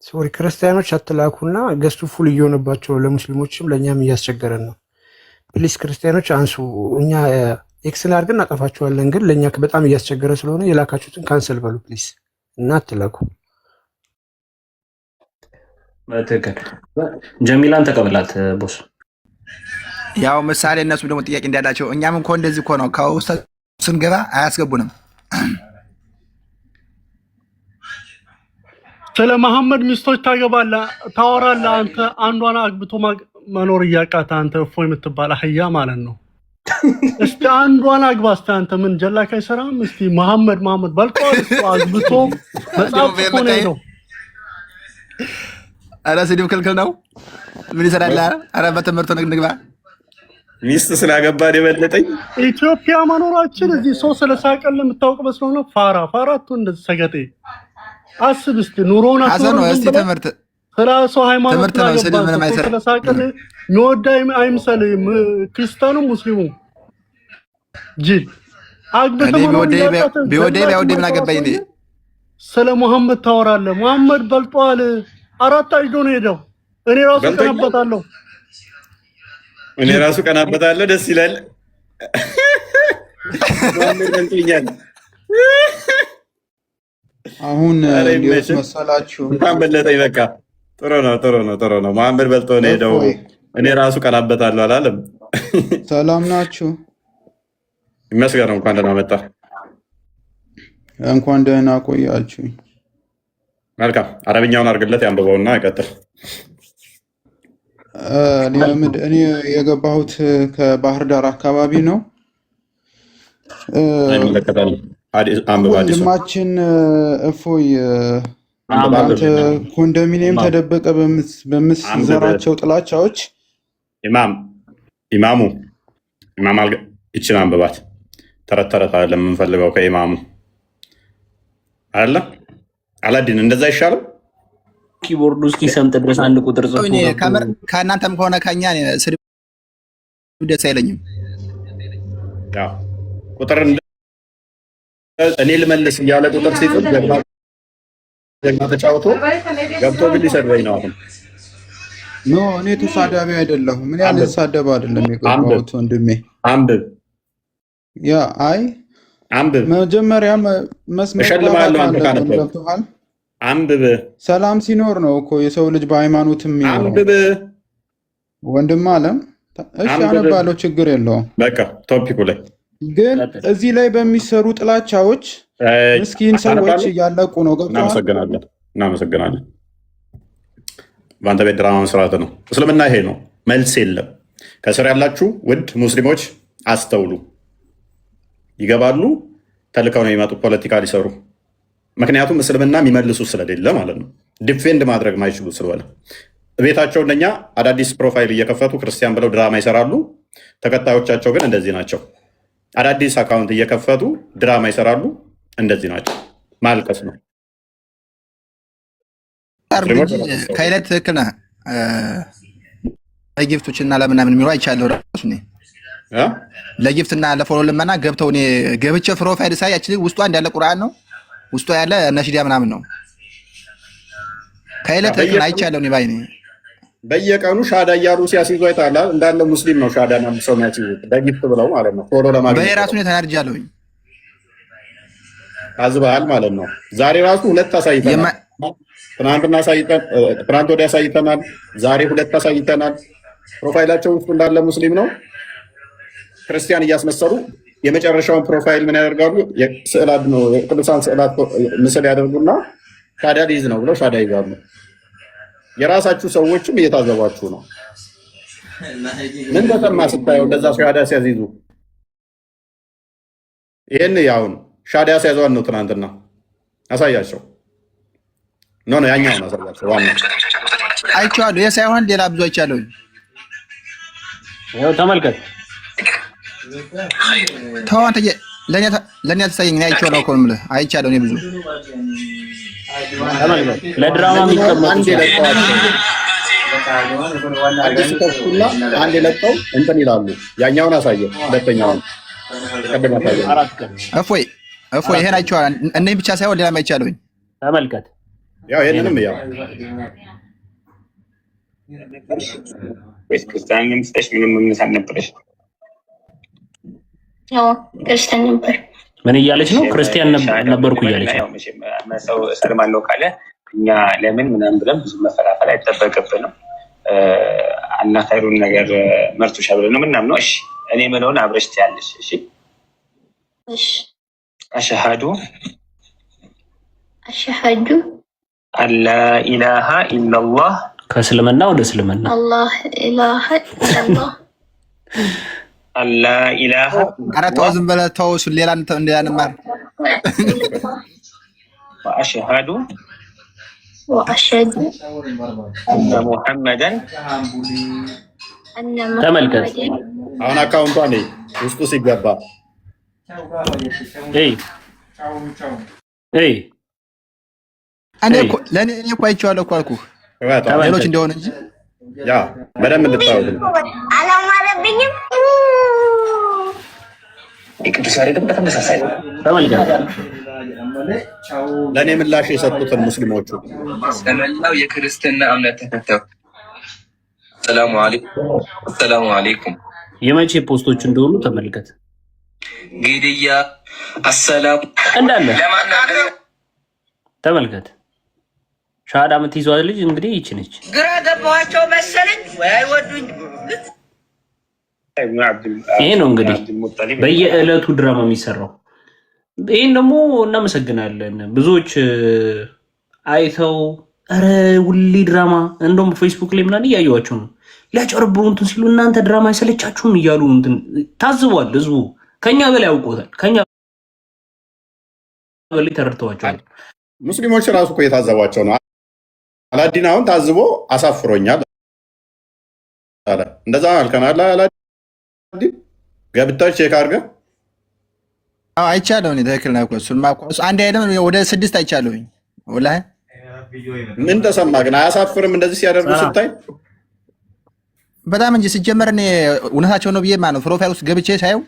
ሶሪ ክርስቲያኖች አትላኩና ገስቱ ፉል እየሆነባቸው ለሙስሊሞችም ለእኛም እያስቸገረን ነው። ፕሊስ ክርስቲያኖች አንሱ። እኛ ኤክስን አድርገን እናጠፋቸዋለን፣ ግን ለእኛ በጣም እያስቸገረ ስለሆነ የላካችሁትን ካንሰል በሉ ፕሊስ እና አትላኩ። በትክክል ጀሚላን ተቀበላት ቦስ። ያው ምሳሌ እነሱ ደግሞ ጥያቄ እንዳላቸው እኛም እኮ እንደዚህ እኮ ነው። ከውስጥ ስንገባ አያስገቡንም። ስለ መሐመድ ሚስቶች ታወራለህ አንተ። አንዷን አግብቶ መኖር እያቃተ አንተ እፎይ የምትባል አህያ ማለት ነው። እስቲ አንዷን አግባ እስቲ አንተ ምን ጀላካ አይሰራም? እስቲ መሐመድ በልጧል እሱ አግብቶ መጽሐፍ ሆነ ነው። ኧረ ስድብ ክልክል ነው። ምን ይሰራል? ኧረ በትምህርቱ ንግባ። ሚስት ስላገባን የበለጠኝ ኢትዮጵያ መኖራችን እዚህ ሰው ስለሳቀል የምታውቅ መስሎ ነው። ፋራቱ እንደዚህ ሰገጤ አስብ እስቲ ኑሮና ነው። እስቲ ትምህርት ስለሱ ሃይማኖት ትምህርት ነው። ስድብ ምንም አይሰራ። ስለሳቀል የሚወዳ አይምሰል ክርስቲያኑ ሙስሊሙ ጅል አግብቶ ቢወደይ ምን አገባኝ እንዴ? ስለ መሐመድ ታወራለህ። መሐመድ በልጧል። 4 አጅዶ ነው ሄደው። እኔ ራሱ ቀናበታለሁ። ደስ ይላል። አሁን መሰላችሁ እንኳን በለጠኝ። በቃ ጥሩ ነው። መሐመድ በልጦ ነው ሄደው። እኔ ራሱ ቀናበታለሁ አላለም። ሰላም ናችሁ? ይመስገን። እንኳን ደህና መጣ። እንኳን ደህና ቆያችሁ። መልካም። አረብኛውን አድርግለት ያንብበውና ይቀጥል። እኔ የገባሁት ከባህር ዳር አካባቢ ነው። ወንድማችን እፎይ አንተ ኮንዶሚኒየም ተደበቀ በምትዘራቸው ጥላቻዎች ኢማሙ ይችን አንብባት። ተረት አለ የምንፈልገው ከኢማሙ አለ አላዲን እንደዛ ይሻላል። ኪቦርዱ እስኪሰምጥ ድረስ አንድ ቁጥር ጽፎ ከእናንተም ከሆነ ከኛ ስድብ ደስ አይለኝም። ቁጥር እኔ ልመልስ እያለ ቁጥር ሲጽፍ ጀግና ተጫውቶ ገብቶ ግን ሊሰድበኝ ነው። አሁን ኖ እኔ ተሳዳቢ አይደለሁም። ምን ያህል ተሳደበ አይደለም የገባሁት ወንድሜ። አንብብ አንብብ። መጀመሪያ መስመር ገብቶሃል። አንብብ። ሰላም ሲኖር ነው እኮ የሰው ልጅ በሃይማኖትም የሚኖረው። አንብብ ወንድም አለም። እሺ አነባለሁ፣ ችግር የለውም። በቃ ቶፒኩ ላይ ግን እዚህ ላይ በሚሰሩ ጥላቻዎች ምስኪን ሰዎች እያለቁ ነው። ገብቶሃል? እናመሰግናለን። በአንተ ቤት ድራማ መስራት ነው። እስልምና ይሄ ነው፣ መልስ የለም። ከስር ያላችሁ ውድ ሙስሊሞች አስተውሉ። ይገባሉ፣ ተልከው ነው የሚመጡ ፖለቲካ ሊሰሩ። ምክንያቱም እስልምና የሚመልሱ ስለሌለ ማለት ነው። ዲፌንድ ማድረግ ማይችሉ ስለሆነ ቤታቸው እነኛ አዳዲስ ፕሮፋይል እየከፈቱ ክርስቲያን ብለው ድራማ ይሰራሉ። ተከታዮቻቸው ግን እንደዚህ ናቸው። አዳዲስ አካውንት እየከፈቱ ድራማ ይሰራሉ። እንደዚህ ናቸው። ማልቀስ ነው። ከይለት ትክክል ነህ። ለጊፍቶችና ለምናምን የሚሉ አይቻለሁ። ራሱ ለጊፍትና ለፎሎ ልመና ገብተው እኔ ገብቼ ፕሮፋይል ሳይ ያችል ውስጧ እንዳለ ቁርአን ነው፣ ውስጧ ያለ ነሽዲያ ምናምን ነው። ከይለት ትክክል አይቻለሁ እኔ ባይኔ። በየቀኑ ሻዳ እያሉ ሲያስይዙ አይታላ። እንዳለ ሙስሊም ነው ሻዳ ነው ሰው የሚያስይዙት ለጊፍት ብለው ማለት ነው። ፎሎ ለማግኘት በራሱ ነው ተናድጃለሁኝ። አዝባል ማለት ነው። ዛሬ ራሱ 2 አሳይተናል። ትናንት ወዲያ አሳይተናል። ዛሬ 2 አሳይተናል። ፕሮፋይላቸው ውስጥ እንዳለ ሙስሊም ነው። ክርስቲያን እያስመሰሉ የመጨረሻውን ፕሮፋይል ምን ያደርጋሉ? ስዕላት ነው የቅዱሳን ስዕላት ምስል ያደርጉና ሻዳ ሊይዝ ነው ብለው ሻዳ ይዛሉ። የራሳችሁ ሰዎችም እየታዘቧችሁ ነው። ምን ተሰማ ስታየው እንደዛ ሻዳ ሲያዚዙ? ይህን ያውን ሻዳ ሲያዘዋን ነው። ትናንትና አሳያቸው። ኖ ያኛው ነው አሳያቸው። ዋናው አይቼዋለሁ። ይሄ ሳይሆን ሌላ ብዙ አይቻለሁ። ያው ተመልከት። ተው አንተ ለኔ አትሳየኝ። እኔ አይቼዋለሁ እኮ የምልህ አይቻለሁ። እኔ ብዙ ተመልከት። ለድራማ የሚቀመጡ አዲስ ከፍቱና አንድ ለቀው እንትን ይላሉ። ያኛውን አሳየው። ሁለተኛውን ተቀደም አሳየው። እፎይ ይሄን አይቼዋለሁ። እኔን ብቻ ሳይሆን ሌላም አይቻለሁኝ። ተመልከት። ያው ይሄንንም ያው ወይስ ክርስቲያን ነምስተሽ ምንም ምንሳን ነበርሽ? ያው ክርስቲያን ነበር። ምን እያለች ነው? ክርስቲያን ነበርኩ እያለች ነው። ሰው እሰልማለሁ ካለ እኛ ለምን ምናምን ብለን ብዙ መፈላፈል አይጠበቅብንም። አላህ ኸይሩን ነገር መርቶሻ ብለን ነው ምናምን ነው። እሺ እኔ ምንሆን አብረሽ ትያለሽ? እሺ አሽሃዱ አላ ኢላሃ ኢላላህ ከእስልምና ወደ እስልምና አላህ ኢላሃ ኢላላህ አላ ኢላሃ ኧረ ተው ዝም በለው ተው። እሱን ሌላ እንዳንማር። ወአሽሃዱ አነ ሙሐመደን ተመልከት። አሁን አካውንቷ ነኝ ውስጡ ሲገባ እኔ እኮ አይቼዋለሁ እኮ አልኩህ። ሌሎች እንደሆነ እንጂ ያ በደንብ እንድታወቅ አላማረብኝም። የቅዱስ ያሬድም በተመሳሳይ ለእኔ ምላሽ የሰጡትን ሙስሊሞቹ ስለመላው የክርስትና እምነት ተከታዮች ሰላሙ አለይኩም። የመቼ ፖስቶች እንደሆኑ ተመልከት። ግድያ አሰላም እንዳለ ተመልከት። ሻሃዳ የምትይዘዋት ልጅ እንግዲህ ይቺ ነች። ግራ ገባኋቸው መሰለኝ ወይ አይወዱኝ። ይሄ ነው እንግዲህ በየዕለቱ ድራማ የሚሰራው። ይሄን ደግሞ እናመሰግናለን። ብዙዎች አይተው ኧረ ሁሌ ድራማ እንደውም ፌስቡክ ላይ ምናምን እያየኋቸው ነው ሊያጨርብሩ እንትን ሲሉ እናንተ ድራማ አይሰለቻችሁም እያሉ እንትን ታዝቧል። ህዝቡ ከኛ በላይ ያውቆታል። ከኛ በላይ ተረድተዋቸዋል። ሙስሊሞች ራሱ እኮ የታዘቧቸው ነው። አላዲን አሁን ታዝቦ አሳፍሮኛል አለ። እንደዛ አልከናል። አላዲን ገብተህ ቼክ አድርገህ አይቻለሁ። እኔ ትክክል ነው እኮ እሱን አንድ አይደለም ወደ 6 አይቻለሁኝ። ወላሂ ምን ተሰማ ግን? አያሳፍርም እንደዚህ ሲያደርጉ ስታይ? በጣም እንጂ ሲጀመር እኔ እውነታቸው ነው ብዬ ማለት ነው ፕሮፋይል ውስጥ ገብቼ ሳየው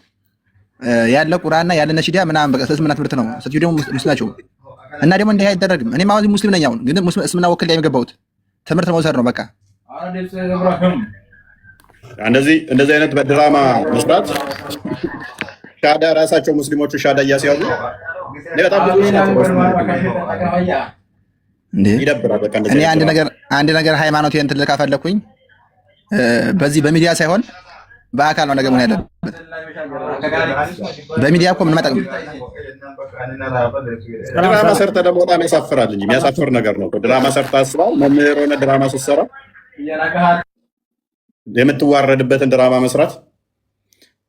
ያለ ቁርአንና ያለ ነሽዳ ምናምን በቃ እስልምና ትምህርት ነው። ስትዩ ደግሞ ሙስሊም ናቸው እና ደግሞ እንዲህ አይደረግም። እኔ ማለት ሙስሊም ነኝ። አሁን ግን እስልምና ወክል ላይ የገባሁት ትምህርት መውሰድ ነው በቃ። እንደዚህ አይነት በድራማ መስራት ሻዳ ራሳቸው ሙስሊሞቹ ሻዳ እያስያዙ በጣም ብዙ ይደብራል። በቃ እኔ አንድ ነገር ሃይማኖት እንትን ልካ ፈለኩኝ በዚህ በሚዲያ ሳይሆን በአካል ነው ነገር ምን ያለበት። በሚዲያ እኮ ምን መጠቅም ድራማ ሰርተህ ደግሞ በጣም ያሳፍራል እንጂ የሚያሳፍር ነገር ነው። ድራማ ሰርተህ አስበሃል? መምህር ሆነህ ድራማ ስትሰራ የምትዋረድበትን ድራማ መስራት።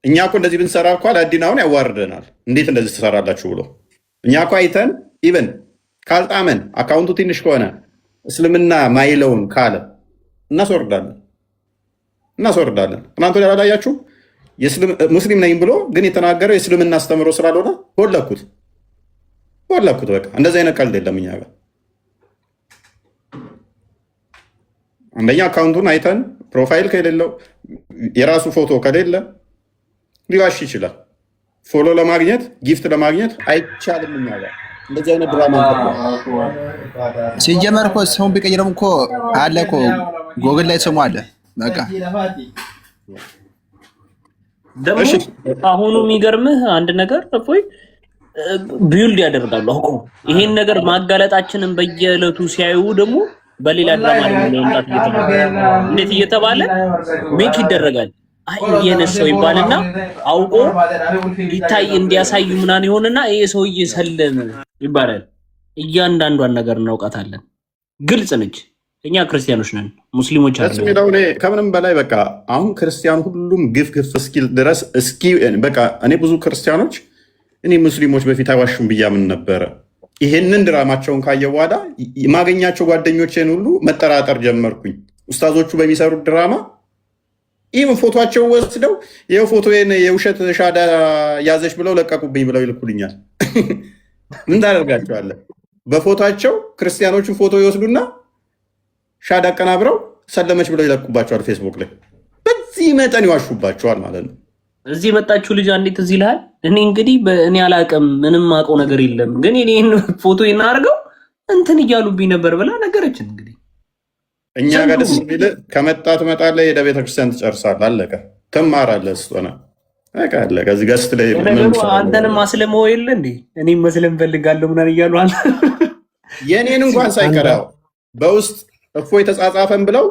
እኛ እኮ እንደዚህ ብንሰራ እኮ አላዲን አሁን ያዋርደናል። እንዴት እንደዚህ ትሰራላችሁ ብሎ እኛ እኮ አይተን ኢቨን ካልጣመን አካውንቱ ትንሽ ከሆነ እስልምና ማይለውን ካለ እናስወርዳለን። እናንተ ያላያችሁ ሙስሊም ነኝ ብሎ ግን የተናገረው የእስልምና አስተምሮ ስላልሆነ ወለኩት። በቃ እንደዚህ አይነት ቀልድ የለም እኛ ጋር። አንደኛ አካውንቱን አይተን ፕሮፋይል ከሌለው የራሱ ፎቶ ከሌለ ሊዋሽ ይችላል። ፎሎ ለማግኘት ጊፍት ለማግኘት አይቻልም እኛ ጋር። እንደዚህ አይነት ድራማ ሲጀመር እኮ ሰውን ቢቀይረም እኮ አለ እኮ ጎግል ላይ ስሙ አለ በቃ። ደግሞ አሁኑ የሚገርምህ አንድ ነገር እፎይ ቢውልድ ያደርጋሉ አውቀው ይሄን ነገር ማጋለጣችንን በየዕለቱ ሲያዩ ደግሞ በሌላ ድራማ ለመምጣት እንዴት እየተባለ ሜክ ይደረጋል። የነሰው ይባልና አውቆ ይታይ እንዲያሳዩ ምናን ይሆንና ይሄ ሰውዬ ሰለም ይባላል። እያንዳንዷን ነገር እናውቃታለን። ግልጽ ነች። እኛ ክርስቲያኖች ነን፣ ሙስሊሞች አይደለም። ከምንም በላይ በቃ አሁን ክርስቲያኑ ሁሉም ግፍ እስኪል ድረስ በቃ እኔ ብዙ ክርስቲያኖች እኔ ሙስሊሞች በፊት አይዋሹም ብያምን ነበረ። ይሄንን ድራማቸውን ካየ በኋላ የማገኛቸው ጓደኞቼን ሁሉ መጠራጠር ጀመርኩኝ። ኡስታዞቹ በሚሰሩት ድራማ ይህም ፎቶቸው ወስደው ይኸው ፎቶዬን የውሸት ሻዳ ያዘች ብለው ለቀቁብኝ ብለው ይልኩልኛል። ምን ታደርጋቸዋለህ? በፎቶቸው ክርስቲያኖቹን ፎቶ ይወስዱና ሻዳ አቀናብረው ሰለመች ብለው ይለቁባቸዋል ፌስቡክ ላይ። በዚህ መጠን ይዋሹባቸዋል ማለት ነው። እዚህ የመጣችሁ ልጅ እንዴት እዚህ ይልሃል? እኔ እንግዲህ እኔ አላቅም ምንም አውቀው ነገር የለም ግን እኔን ፎቶ እናርገው እንትን እያሉብኝ ነበር ብላ ነገረችን። እንግዲህ እኛ ጋር ደስ የሚል ከመጣ ትመጣለህ፣ ሄደህ ቤተክርስቲያን ትጨርሳለህ፣ አለቀ። ትማራለህ ስትሆነ በቃ አለቀ። እዚህ ጋር ስትለይ አንተንም አስለመው የለ እንዴ እኔም መስለም ፈልጋለሁ ምናምን እያሉ አለ። የእኔን እንኳን ሳይቀራው በውስጥ እፎይ ተጻጻፈን ብለው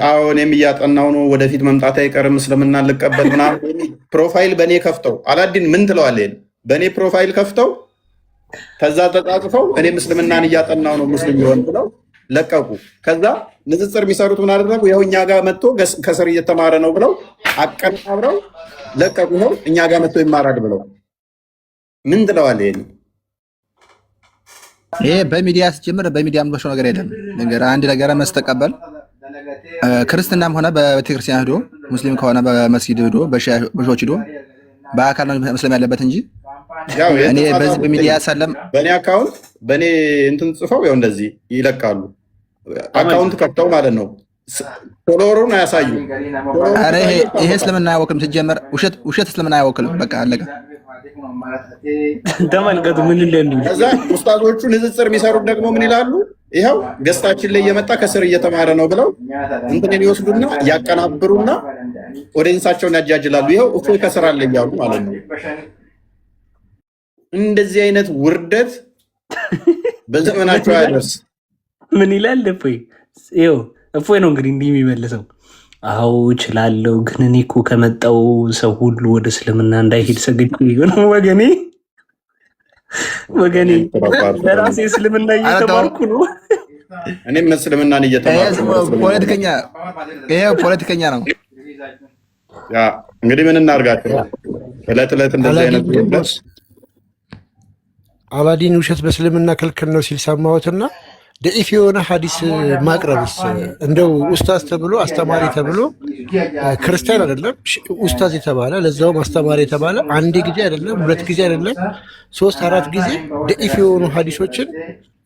አሁን የሚያጠናው ነው ወደፊት መምጣት አይቀርም እስልምና ልቀበል ምናምን ፕሮፋይል በእኔ ከፍተው አላዲን ምን ትለዋለህ? በእኔ ፕሮፋይል ከፍተው ከዛ ተጻጽፈው እኔም እስልምናን እያጠናው ነው ሙስሊም ይሆን ብለው ለቀቁ። ከዛ ንጽጽር የሚሰሩት ምን አደረጉ? ይኸው እኛ ጋር መጥቶ ከስር እየተማረ ነው ብለው አቀናብረው ለቀቁ። ይኸው እኛ ጋር መጥቶ ይማራል ብለው ምን ትለዋለህ? ይሄ በሚዲያ ሲጀምር በሚዲያ የምትወሸው ነገር የለም። ነገር አንድ ነገር መስተቀበል ክርስትናም ሆነ በቤተክርስቲያን ሄዶ ሙስሊም ከሆነ በመስጊድ ሄዶ በሾች ሄዶ በአካል ነው መስለም ያለበት እንጂ እኔ በዚህ በሚዲያ ሰለም በእኔ አካውንት በእኔ እንትን ጽፈው ያው እንደዚህ ይለቃሉ። አካውንት ከፍተው ማለት ነው። ፎሎወሩን አያሳዩ። አረ ይሄ እስልምና አይወክልም። ሲጀመር ውሸት እስልምና አይወክልም። በቃ አለቀ። ተመልከቱ ምን ይላሉ። ከዛ ኡስታዞቹ ንጽጽር የሚሰሩት ደግሞ ምን ይላሉ? ይኸው ገስታችን ላይ እየመጣ ከስር እየተማረ ነው ብለው እንትን ይወስዱና ያቀናብሩና ኦዲየንሳቸውን ያጃጅላሉ። ይኸው እፎይ ከስር አለ እያሉ ማለት ነው። እንደዚህ አይነት ውርደት በዘመናቸው አይደርስ። ምን ይላል እፎይ? ይኸው እፎይ ነው እንግዲህ እንዲህ የሚመልሰው። አዎ እችላለሁ፣ ግን እኔ እኮ ከመጣው ሰው ሁሉ ወደ እስልምና እንዳይሄድ ሰግጄ ነው ወገኔ ለራሴ እስልምና እየተማርኩ ነው። እኔም እስልምናን እየተማርኩ ነው። ፖለቲከኛ ነው። ያ እንግዲህ ምን እናርጋቸው? እለት እለት እንደዚህ አይነት አላዲን ውሸት በእስልምና ክልክል ነው ሲል ሰማሁትና ደኢፍ የሆነ ሐዲስ ማቅረብስ እንደው ኡስታዝ ተብሎ አስተማሪ ተብሎ ክርስቲያን አይደለም ኡስታዝ የተባለ ለዛውም አስተማሪ የተባለ አንድ ጊዜ አይደለም ሁለት ጊዜ አይደለም 3-4 ጊዜ ደኢፍ የሆኑ ሐዲሶችን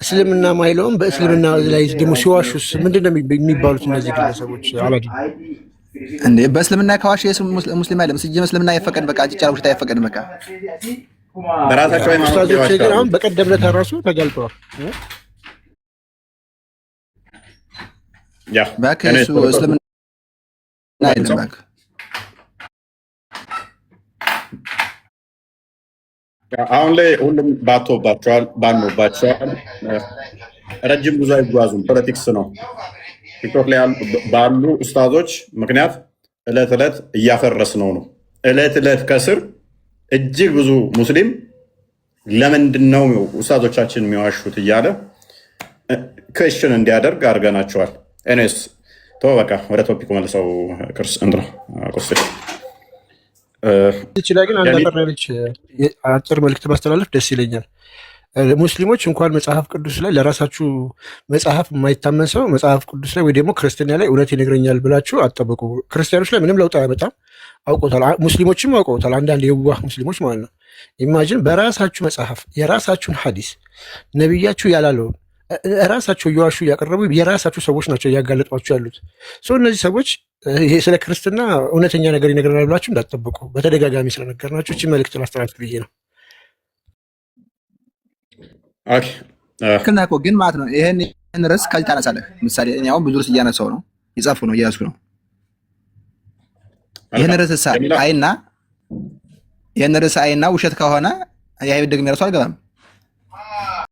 እስልምና ማይለውም በእስልምና ላይ ደግሞ ሲዋሹስ ምንድነው የሚባሉት እነዚህ ግለሰቦች? አላዲን እንዴ በእስልምና ከዋሽ ሙስሊም አይደለም። ሲጀመር እስልምና አይፈቀድ። በቃ አጭጫ ውሸት አይፈቀድ። በቃ በራሳቸው ኡስታዞች ግን አሁን በቀደም ዕለት ራሱ ተጋልጠዋል። ያ ባከሱ እስልምና አይደለም። ባክ አሁን ላይ ሁሉም ባኖባቸዋል። ረጅም ጉዞ አይጓዙም። ፖለቲክስ ነው። ቲክቶክ ላይ ባሉ ኡስታዞች ምክንያት እለት እለት እያፈረስ ነው። እለት እለት ከስር እጅግ ብዙ ሙስሊም ለምንድን ነው ኡስታዞቻችን የሚዋሹት እያለ ክሽን እንዲያደርግ አድርገናቸዋል። ኤኒዌይስ ተው በቃ ወደ ቶፒኩ መልሰው ክርስ እንድራ ቆስ ይችላል። ግን አንዳንድ አጭር መልዕክት ማስተላለፍ ደስ ይለኛል። ሙስሊሞች እንኳን መጽሐፍ ቅዱስ ላይ ለራሳችሁ መጽሐፍ የማይታመን ሰው መጽሐፍ ቅዱስ ላይ ወይ ደግሞ ክርስትና ላይ እውነት ይነግረኛል ብላችሁ አጠብቁ። ክርስቲያኖች ላይ ምንም ለውጥ አያመጣም። አውቀውታል። ሙስሊሞችም አውቀውታል። አንዳንድ የዋህ ሙስሊሞች ማለት ነው። ኢማጂን በራሳችሁ መጽሐፍ የራሳችሁን ሐዲስ ነቢያችሁ ያላለውን ራሳቸው እየዋሹ እያቀረቡ የራሳችሁ ሰዎች ናቸው እያጋለጧችሁ ያሉት። እነዚህ ሰዎች ይሄ ስለ ክርስትና እውነተኛ ነገር ይነግረናል ብላችሁ እንዳትጠብቁ። በተደጋጋሚ ስለነገርናችሁ እቺ መልዕክት ላስተላልፍ ብዬ ነው። ክና ግን ማለት ነው ይሄን ርዕስ ከዚህ ታነሳለህ። ምሳሌ እኔ አሁን ብዙ ርዕስ እያነሳው ነው፣ ይጻፉ ነው እያያዝኩ ነው። ይሄን ርዕስ አይና ውሸት ከሆነ የአይሁድ ደግሞ የራሱ አልገባም